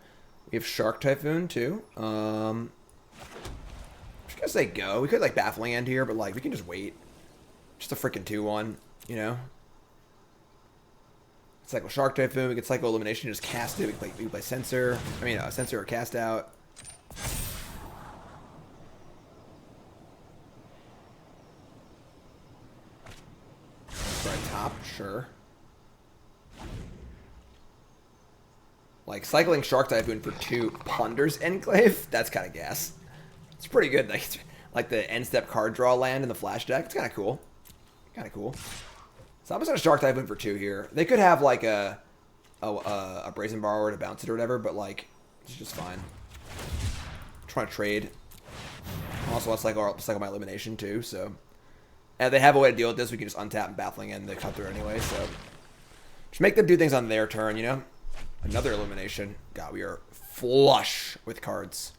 We have Shark Typhoon, too. I'm just gonna say go. We could, like, Baffling End here, but, like, we can just wait. Just a freaking 2-1, you know? Cycle Shark Typhoon, we could cycle Illumination, just cast it. We can play Censor. I mean, Censor or Cast Out. Right top, sure. Like, cycling Shark Typhoon for 2 Plunder's Enclave? That's kind of gas. It's pretty good. Like the end step card draw land in the flash deck. It's kind of cool. So I'm just going to Shark Typhoon for 2 here. They could have, like, a Brazen Borrower to bounce it or whatever, but, like, it's just fine. I'm trying to trade. Also, let's cycle my Elimination, too, so... And they have a way to deal with this. We can just untap and Baffling End the cut through anyway, so... Just make them do things on their turn, you know? Another Illumination. God, we are flush with cards.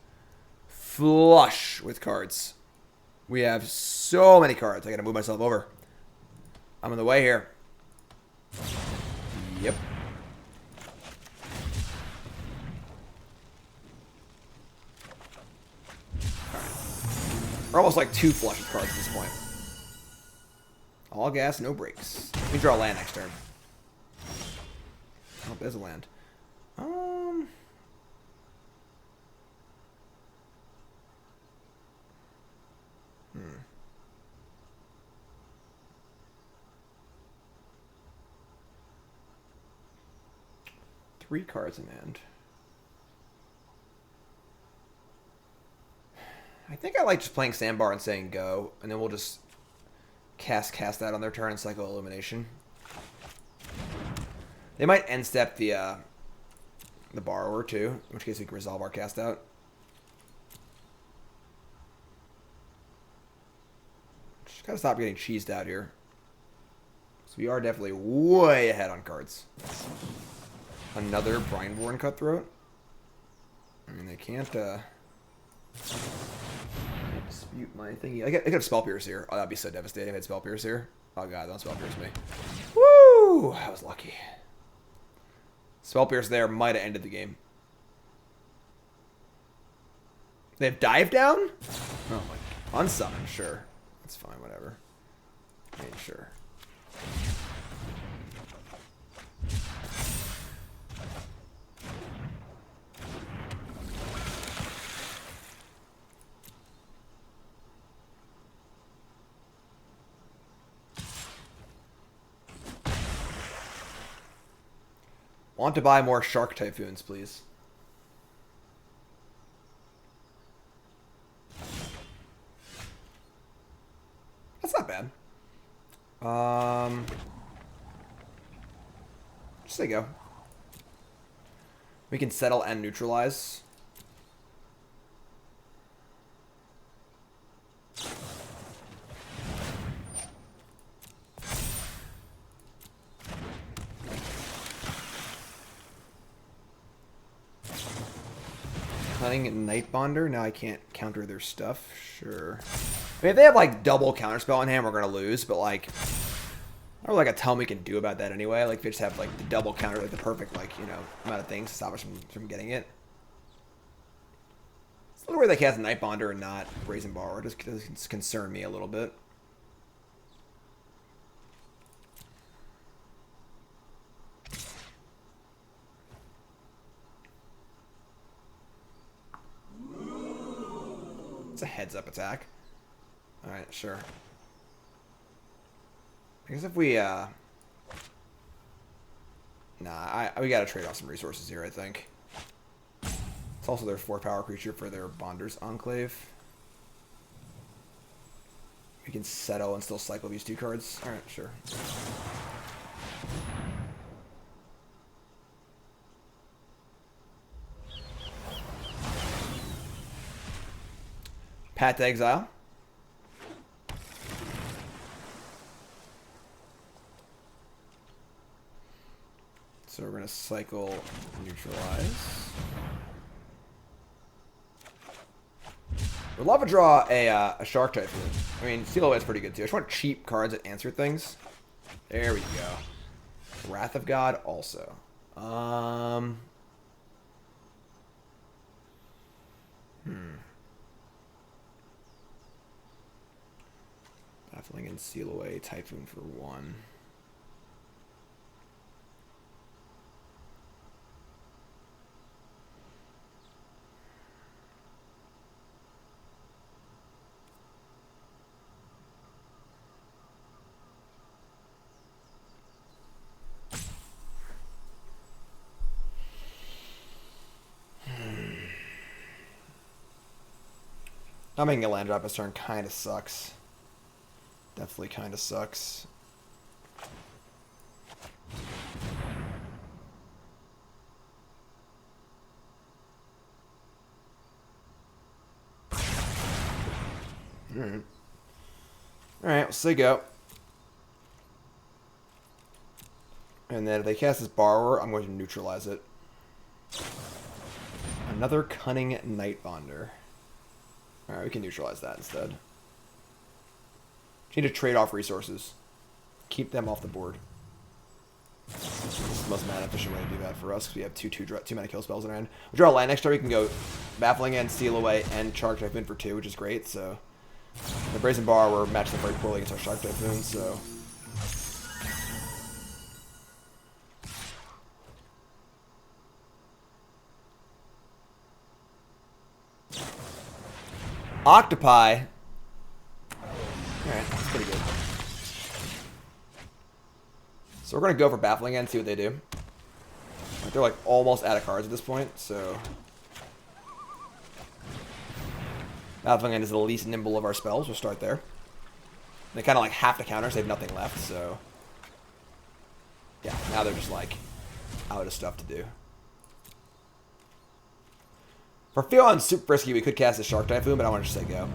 Flush with cards. We have so many cards. I gotta move myself over. I'm in the way here. Yep. Alright. We're almost like 2 flush with cards at this point. All gas, no brakes. We draw a land next turn. Oh, there's a land. 3 cards in hand. I think I like just playing Sandbar and saying go, and then we'll just cast that on their turn and cycle Illumination. They might end step the Borrower too, in which case we can resolve our cast out. Just gotta stop getting cheesed out here. So we are definitely way ahead on cards. Another Brineborn Cutthroat. I mean, they can't dispute my thingy. I could have Spell Pierce here. Oh, that'd be so devastating if I had Spell Pierce here. Oh god, don't Spell Pierce me. Woo! I was lucky. Spell Pierce there might have ended the game. They have Dive Down? Oh my. Unsummon, sure. That's fine, whatever. I mean, sure. Want to buy more Shark Typhoons, please. That's not bad. Just say go. We can settle and neutralize. Cunning Nightbonder. Now I can't counter their stuff. Sure. I mean, if they have like double counterspell in hand, we're gonna lose. But like, I don't like a ton we can do about that anyway. Like, if they just have like the double counter, like the perfect like amount of things to stop us from getting it. It's a little weird they cast Nightbonder and not Brazen Borrower. It does concern me a little bit. It's a heads-up attack. Alright, sure. I guess if we, nah, we gotta trade off some resources here, I think. It's also their 4-power creature for their Bonder's Enclave. We can settle and still cycle these 2 cards. Alright, sure. Path to Exile. So we're going to cycle Neutralize. We'd love to draw a Shark Typhoon. I mean, Seal Away is pretty good too. I just want cheap cards that answer things. There we go. Wrath of God also. Baffling End, Seal Away, Typhoon for 1. Not making a land drop this turn kind of sucks. Definitely kind of sucks. Alright. Alright, we'll say go. And then if they cast this Borrower, I'm going to neutralize it. Another Cunning Night Bonder. Alright, we can neutralize that instead. Need to trade off resources. Keep them off the board. This is the most mana efficient way to do that for us, because we have two mana kill spells in our hand. We draw a land next turn, we can go Baffling End, Seal Away, and Shark Typhoon for 2, which is great, so... The Brazen Borrower matches up very poorly against our Shark Typhoon, so... Octopi. Alright, that's pretty good. So we're going to go for Baffling End, see what they do. Like, they're like almost out of cards at this point, so... Baffling End is the least nimble of our spells, we'll start there. They kind of like have to counter, so they have nothing left, so... Yeah, now they're just like out of stuff to do. For feeling super risky, we could cast a Shark Typhoon, but I want to just say go.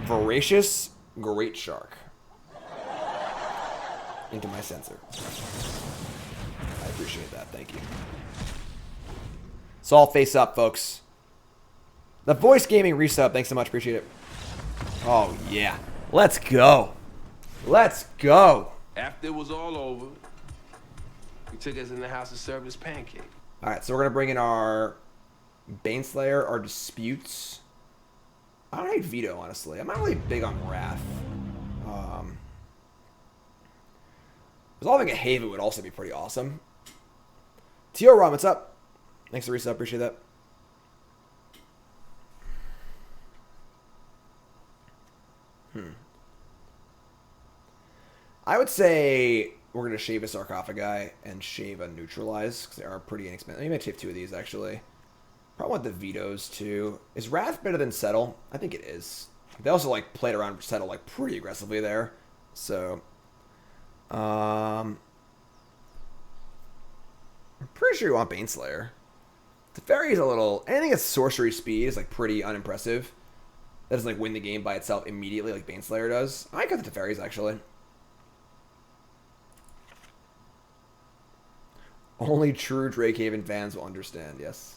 Voracious Great Shark. Into my Censor. I appreciate that, thank you. It's all face up, folks. The Voice Gaming resub, thanks so much, appreciate it. Oh, yeah. Let's go. Let's go. After it was all over, he took us in the house and served us pancake. Alright, so we're going to bring in our Baneslayer, our Disputes. I don't hate Veto, honestly. I'm not really big on Wrath. Resolving a Haven would also be pretty awesome. T.O. Ron, what's up? Thanks for the resub, appreciate that. I would say we're going to shave a Sarcophagi and shave a Neutralize, because they are pretty inexpensive. I might shave 2 of these, actually. Probably want the Vetoes, too. Is Wrath better than Settle? I think it is. They also, like, played around Settle, like, pretty aggressively there. So, I'm pretty sure you want Baneslayer. Teferi is a little... Anything that's sorcery speed is, like, pretty unimpressive. That doesn't, like, win the game by itself immediately like Baneslayer does. I might cut the Teferis, actually. Only true Drakehaven fans will understand, yes.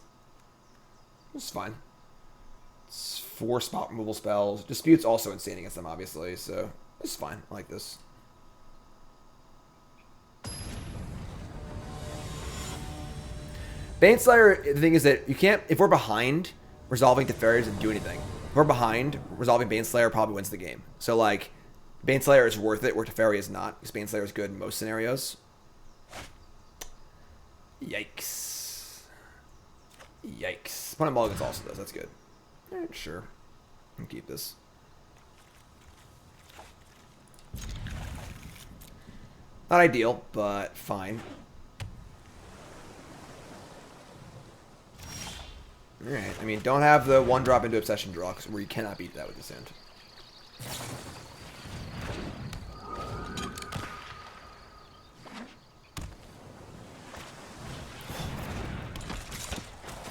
It's fine. It's 4 spot removal spells. Dispute's also insane against them, obviously, so it's fine. I like this. Baneslayer, the thing is that you can't... If we're behind, resolving Teferi doesn't do anything. If we're behind, resolving Baneslayer probably wins the game. So, like, Baneslayer is worth it, where Teferi is not, because Baneslayer is good in most scenarios. Yikes. Yikes. Opponent mulligans also does. That's good. Alright, sure. I'll keep this. Not ideal, but fine. Alright, I mean, don't have the 1-drop into Obsession draw, where you cannot beat that with this end.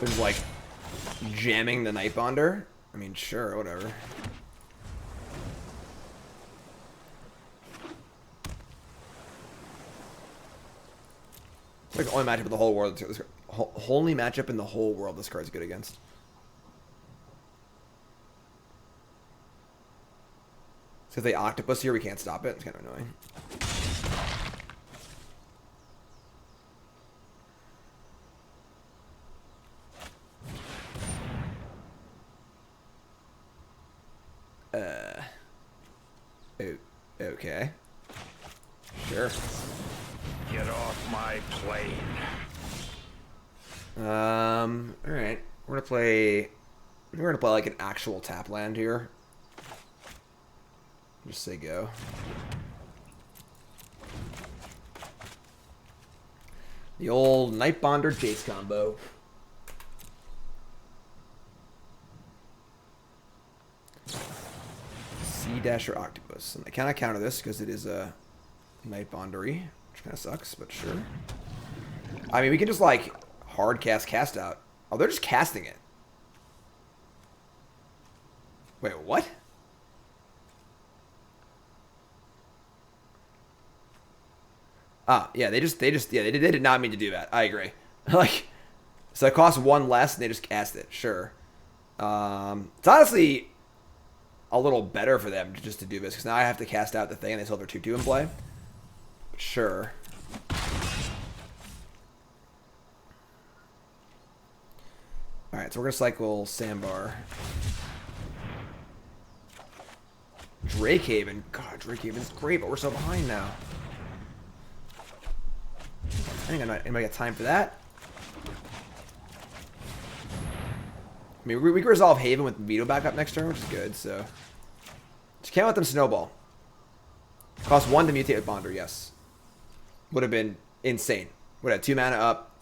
There's like jamming the Nightbonder. I mean, sure, whatever. It's like the only matchup in the whole world. Only matchup in the whole world this card's good against. So if they Octopus here, we can't stop it. It's kind of annoying. Okay. Sure. Get off my plane. Alright. We're gonna play like an actual tap land here. Just say go. The old Nightbonder Jace combo. Sea Dasher Octopus. And I cannot counter this because it is a Nightbondery, which kind of sucks, but sure. I mean, we can just like hard cast out. Oh, they're just casting it. Wait, what? Ah, yeah, they did not mean to do that. I agree. Like, so it costs 1 less, and they just cast it. Sure. It's honestly a little better for them just to do this, because now I have to cast out the thing, and they still have their 2/2 in play. Sure. Alright, so we're going to cycle Sandbar. Drakehaven. God, Drakehaven's great, but we're so behind now. I think anybody got time for that. I mean, we can resolve Haven with Veto back up next turn, which is good, so. Just can't let them snowball. Cost 1 to mutate with Bonder, yes. Would have been insane. Would have 2 mana up.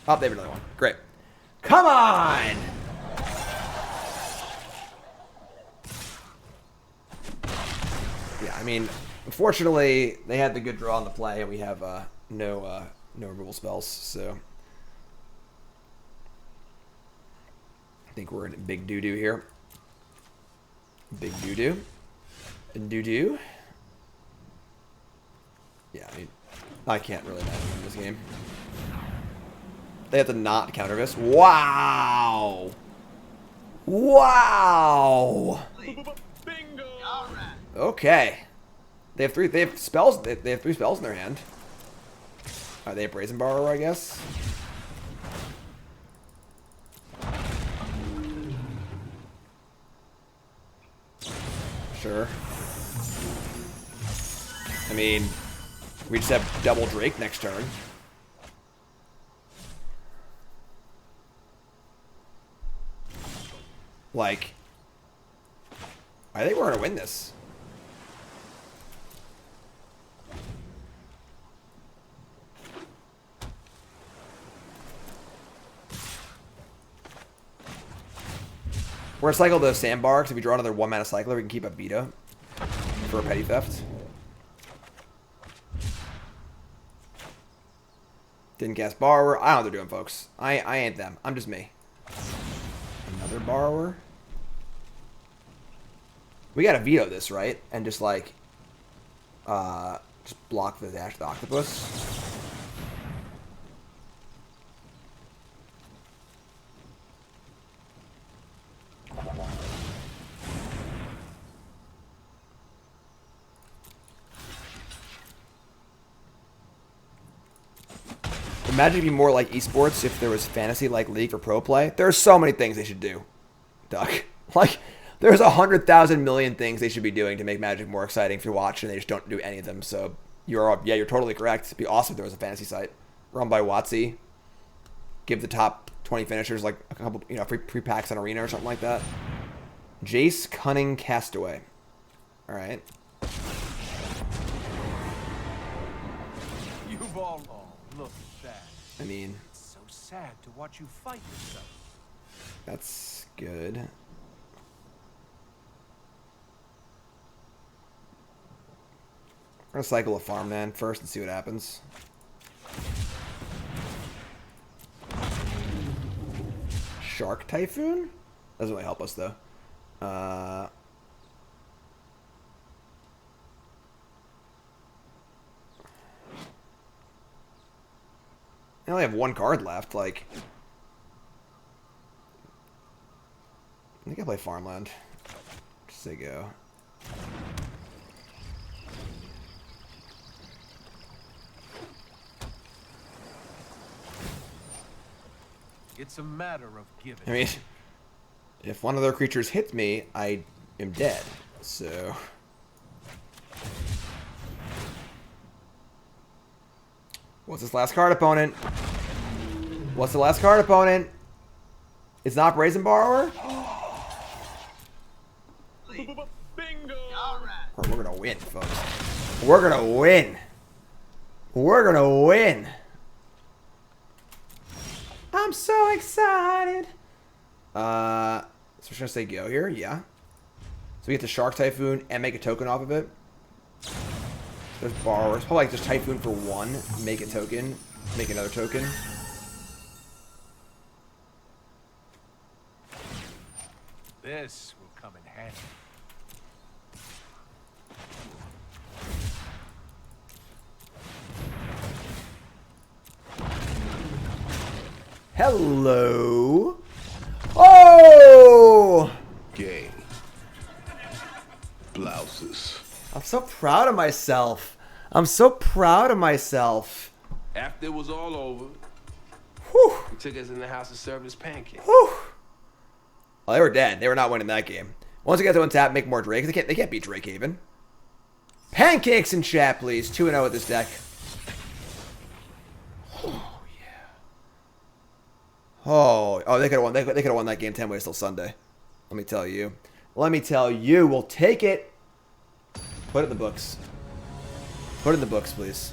Oh, they have another one. Great. Come on! Yeah, I mean, unfortunately, they had the good draw on the play, and we have no removal spells, so I think we're in big doo-doo here. Big doo-doo. And doo-doo. Yeah, I mean, I can't really imagine in this game. They have to not counter this. Wow! Wow! Bingo! Okay. They have 3 spells. They have 3 spells in their hand. Are they a Brazen Borrower, I guess? Sure. I mean, we just have double Drake next turn. Like, I think we're gonna win this. We're gonna cycle the Sandbar, because if we draw another 1 mana cycler, we can keep up Veto for a Petty Theft. Didn't cast Borrower. I don't know what they're doing, folks. I ain't them. I'm just me. Another Borrower. We gotta veto this, right? And just like, just block the dash the Octopus. Imagine it'd be more like esports if there was fantasy-like league for pro play. There are so many things they should do, Duck. Like, there's 100,000 million things they should be doing to make Magic more exciting if you watch, and they just don't do any of them. So you're totally correct. It'd be awesome if there was a fantasy site run by WotC. Give the top 20 finishers like a couple, free packs on Arena or something like that. Jace Cunning Castaway. All right. Look at that. I mean, It's so sad to watch you fight yourself. that's good. I'm gonna cycle a farmland first and see what happens. Shark Typhoon? Doesn't really help us though. I only have one card left, like... I think I play Farmland. Just say go. It's a matter of giving. I mean, if one of their creatures hits me, I am dead, so... What's this last card, opponent? What's the last card, opponent? It's not Brazen Borrower? Bingo! We're gonna win, folks. We're gonna win. We're gonna win. I'm so excited. So we're gonna say go here, yeah. So we get the Shark Typhoon and make a token off of it. There's borrowers. Probably like just Typhoon for one, make a token, make another token. This will come in handy. Hello. Oh! Game. Blouses. I'm so proud of myself. I'm so proud of myself. After it was all over, Whew. he took us in the house to serve us pancakes. Whew. Well, they were dead. They were not winning that game. Once we get to untap, make more Drake. They can't beat Drakehaven. Pancakes in chat, please. 2-0 with this deck. Oh yeah. Oh, they could have won. They could have won that game 10 ways till Sunday. Let me tell you. Let me tell you. We'll take it. Put it in the books. Put it in the books, please.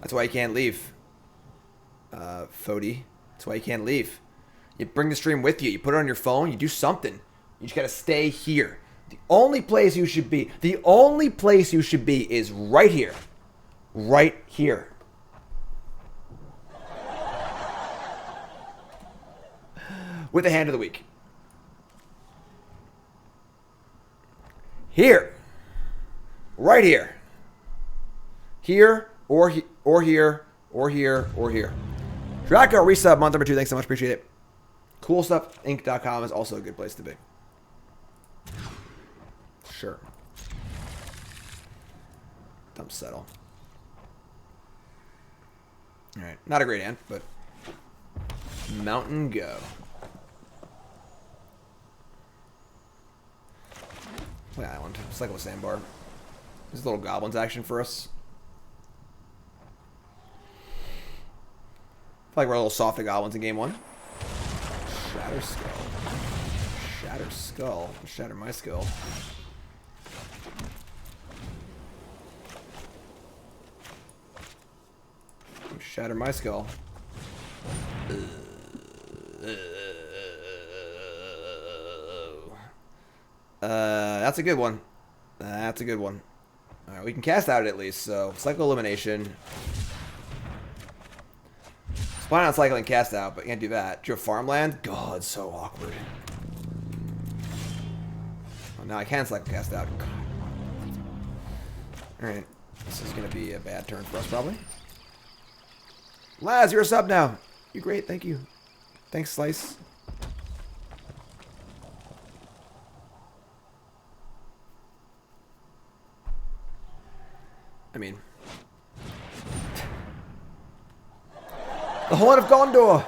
That's why you can't leave. Fody. That's why you can't leave. You bring the stream with you. You put it on your phone. You do something. You just gotta stay here. The only place you should be. The only place you should be is right here. Right here. With the hand of the week. Here. Right here. Here, or here, or here, or here. Draco, resub, month number 2. Thanks so much. Appreciate it. CoolStuffInc.com is also a good place to be. Sure. Dump settle. Alright. Not a great hand, but Mountain go. Play Island. Cycle Sandbar. This is a little goblins action for us. I feel like we're a little soft at goblins in game 1. Shatter Skull. Shatter Skull. Shatter my skull. Shatter my skull. That's a good one. That's a good one. Alright, we can cast out at least, so Cycle Elimination. Spine on cycling cast out, but you can't do that. Do you have farmland? God, so awkward. Oh, now I can cycle cast out. God. Alright. This is going to be a bad turn for us, probably. Laz, you're a sub now. You're great, thank you. Thanks, Slice. I mean... The Horn of Gondor!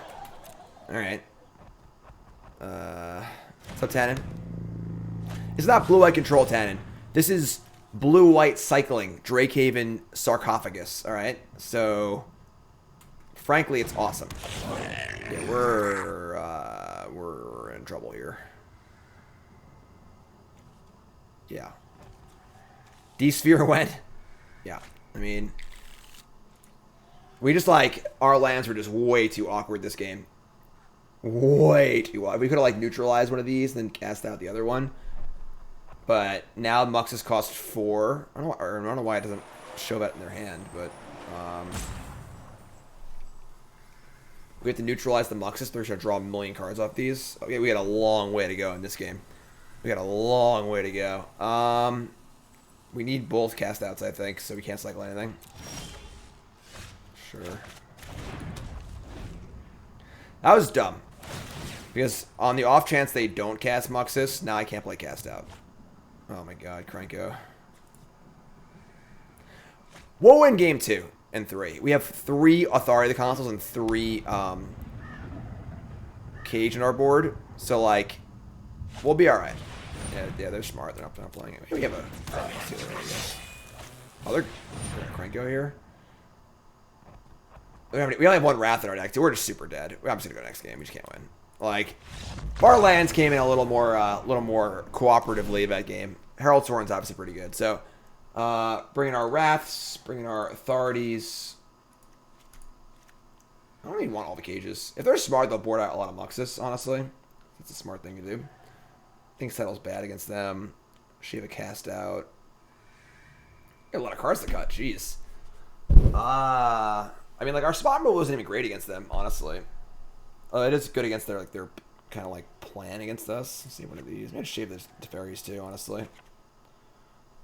Alright. So Tannen. It's not blue-white control Tannen. This is blue-white cycling. Drakehaven Sarcophagus. Alright? So... Frankly, it's awesome. Yeah, we're in trouble here. Yeah. D-Sphere went. Yeah, I mean, we just like, our lands were just way too awkward this game. Way too awkward. We could have like neutralized one of these and then cast out the other one. But now Muxus cost 4. I don't know why it doesn't show that in their hand, but we have to neutralize the Muxus. They're going to draw a million cards off these. Okay, we got a long way to go in this game. We got a long way to go. We need both cast outs, I think, so we can't cycle anything. Sure. That was dumb. Because on the off chance they don't cast Muxus, now I can't play cast out. Oh my god, Krenko. We'll win game 2 and 3. We have 3 Authority of the Consuls and 3 Cage in our board. So, like, we'll be alright. Yeah, they're smart. They're not playing it. Maybe we have a Sealer, I guess. Oh, they're Krenko here. We only have 1 Wrath in our deck, so we're just super dead. I'm just gonna go next game. We just can't win. Like, our lands came in a little more cooperatively that game. Herald Soren's obviously pretty good. So, bringing our Wraths, bringing our Authorities. I don't even want all the cages. If they're smart, they'll board out a lot of Muxus, honestly. That's a smart thing to do. I think Settle's bad against them. Shiva cast out. Got a lot of cards to cut, jeez. I mean, like, our spot move wasn't even great against them, honestly. It is good against their kind of like plan against us. Let's see one of these. Maybe shave the Teferis too, honestly.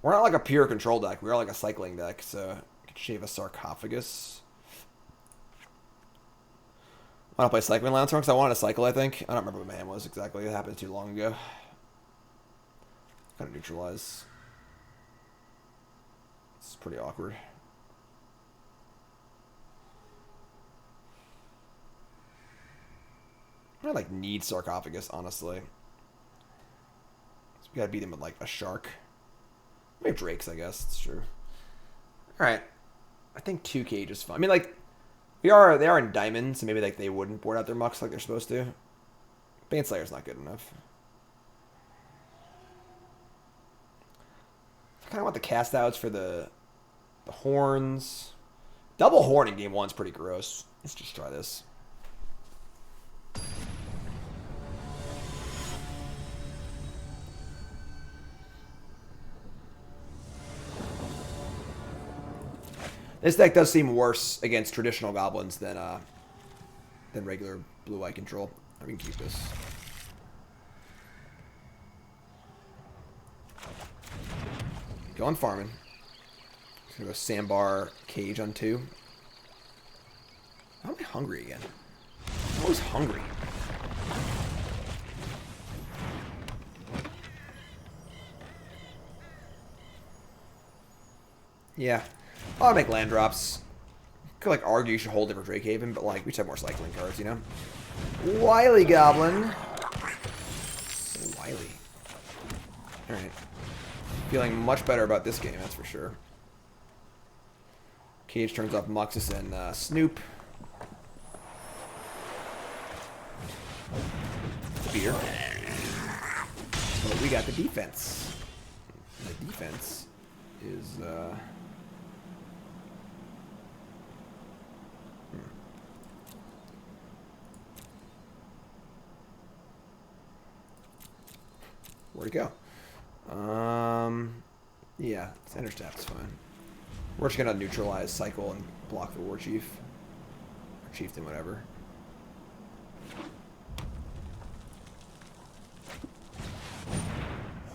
We're not like a pure control deck. We're like a cycling deck, so I could shave a Sarcophagus. I want to play Cycling Lantern because I wanted to cycle, I think. I don't remember what my hand was exactly. It happened too long ago. Kind of neutralize. It's pretty awkward. I don't like need Sarcophagus, honestly. So we gotta beat him with like a shark. We have Drakes, I guess. It's true. Alright. I think 2 Cage is fine. I mean, like, they are in diamonds, so maybe like they wouldn't board out their Mux like they're supposed to. Baneslayer's not good enough. I kinda want the cast outs for the horns. Double horn in game 1's pretty gross. Let's just try this. This deck does seem worse against traditional goblins than regular blue-eye control. We can keep this. Going farming. Just gonna go Sandbar Cage on 2. How am I hungry again? I'm always hungry. Yeah. I'll make land drops. Could like argue you should hold it for Drakehaven, but like we just have more cycling cards, you know? Wily Goblin. So wily. Alright. Feeling much better about this game, that's for sure. Cage turns off Muxus and Snoop. Beer. But we got the defense. The defense is where'd it go? Yeah, Center Step's fine. We're just gonna neutralize, cycle, and block the War Chief. Or Chieftain, whatever.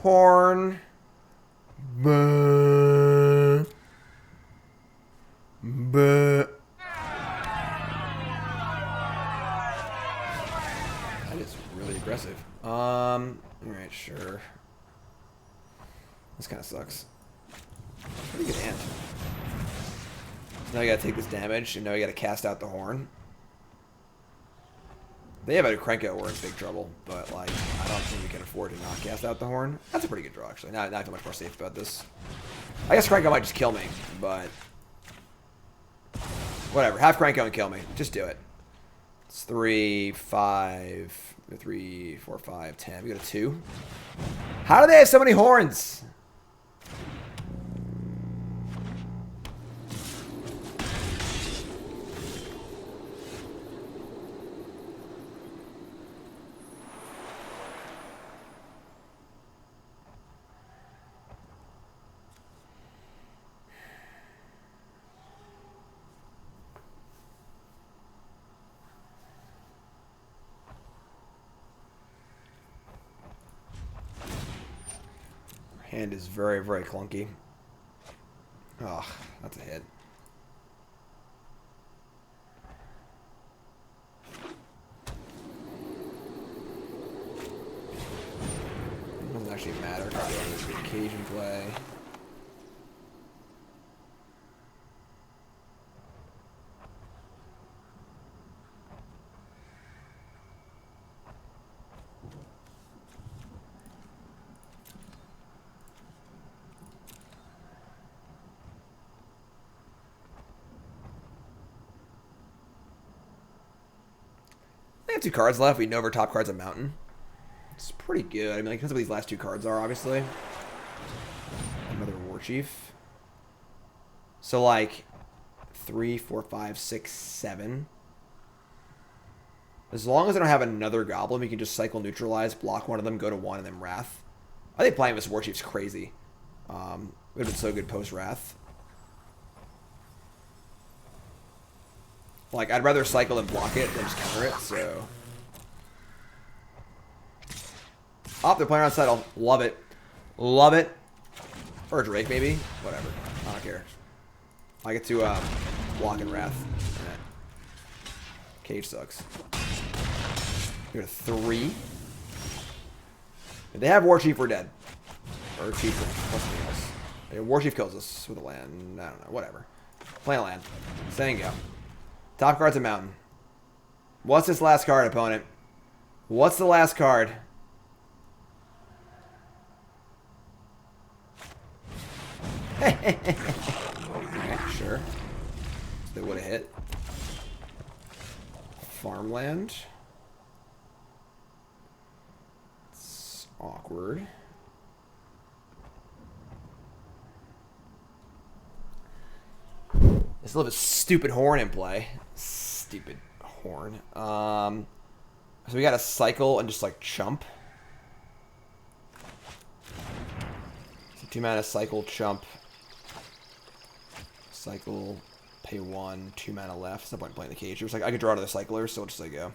Horn. Buh. Buh. That is really aggressive. Alright, sure. This kind of sucks. Pretty good hand. Now I gotta take this damage, and now I gotta cast out the horn. They have a Krenko, we're in big trouble, but like, I don't think we can afford to not cast out the horn. That's a pretty good draw, actually. Now I feel much more safe about this. I guess Krenko might just kill me, but whatever. Have Krenko and kill me. Just do it. It's 3, 5, 3, 4, 5, 10. We got a 2. How do they have so many horns? Hand is very, very clunky. Ugh, that's a hit. It doesn't actually matter. There's the occasion play. I have 2 cards left. We know our top card's a mountain. It's pretty good. I mean, like, depends what these last 2 cards are, obviously. Another War Chief. So, like, 3, 4, 5, 6, 7. As long as I don't have another Goblin, we can just cycle Neutralize, block one of them, go to 1, and then Wrath. I think playing this War Chief's crazy. It would have been so good post-Wrath. Like, I'd rather cycle and block it than just counter it, so... Oh, they're playing around Settle. Love it. Love it. Or Drake, maybe. Whatever. I don't care. I get to block and Wrath. Right. Cage sucks. Go to 3. If they have War Chief, we're dead. Or Chief, plus something else. Yeah, War Chief kills us with a land. I don't know. Whatever. Play a land. Saying go. Top card's a mountain. What's this last card, opponent? What's the last card? Alright, sure. They would have hit. Farmland. It's awkward. There's a little bit stupid horn in play. Stupid horn. So we got to cycle and just like chump. So 2 mana cycle, chump. Cycle, pay 1, 2 mana left. There's no point in playing the cage. It was like I could draw to the cycler, so we'll just let go.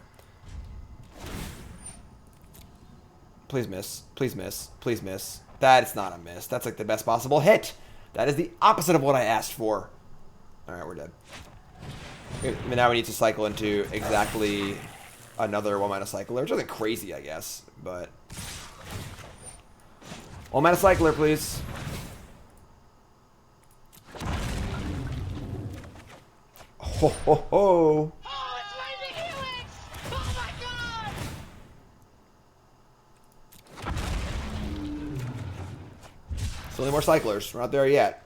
Please miss. Please miss. Please miss. That is not a miss. That's like the best possible hit. That is the opposite of what I asked for. Alright, we're dead. Now we need to cycle into exactly another 1 mana cycler, which isn't crazy, I guess, but 1 mana cycler, please. Ho ho ho! Oh, it's raining helix! Oh my god! Still need more cyclers. We're not there yet.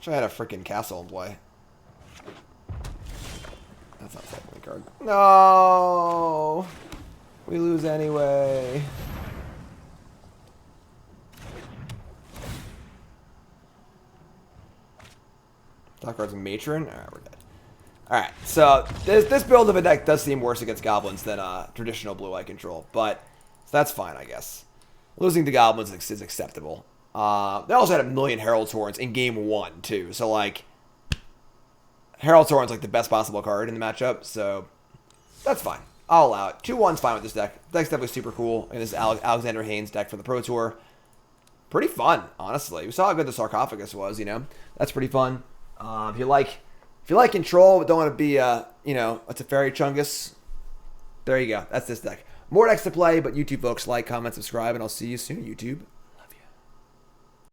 I had a freaking castle in play. That's not a cycling card. No! We lose anyway. Top card's a matron. Alright, we're dead. Alright, so this build of a deck does seem worse against goblins than traditional blue-eye control, but so that's fine, I guess. Losing to goblins is acceptable. They also had a million Herald's Horns in game 1, too. So, like, Herald's Horn's, like, the best possible card in the matchup. So, that's fine. I'll allow it. 2-1's fine with this deck. The deck's definitely super cool. And this Alexander Haynes deck for the Pro Tour. Pretty fun, honestly. We saw how good the Sarcophagus was, you know. That's pretty fun. If you like control, but don't want to be, you know, a Teferi Chungus, there you go. That's this deck. More decks to play, but YouTube folks, like, comment, subscribe, and I'll see you soon, YouTube.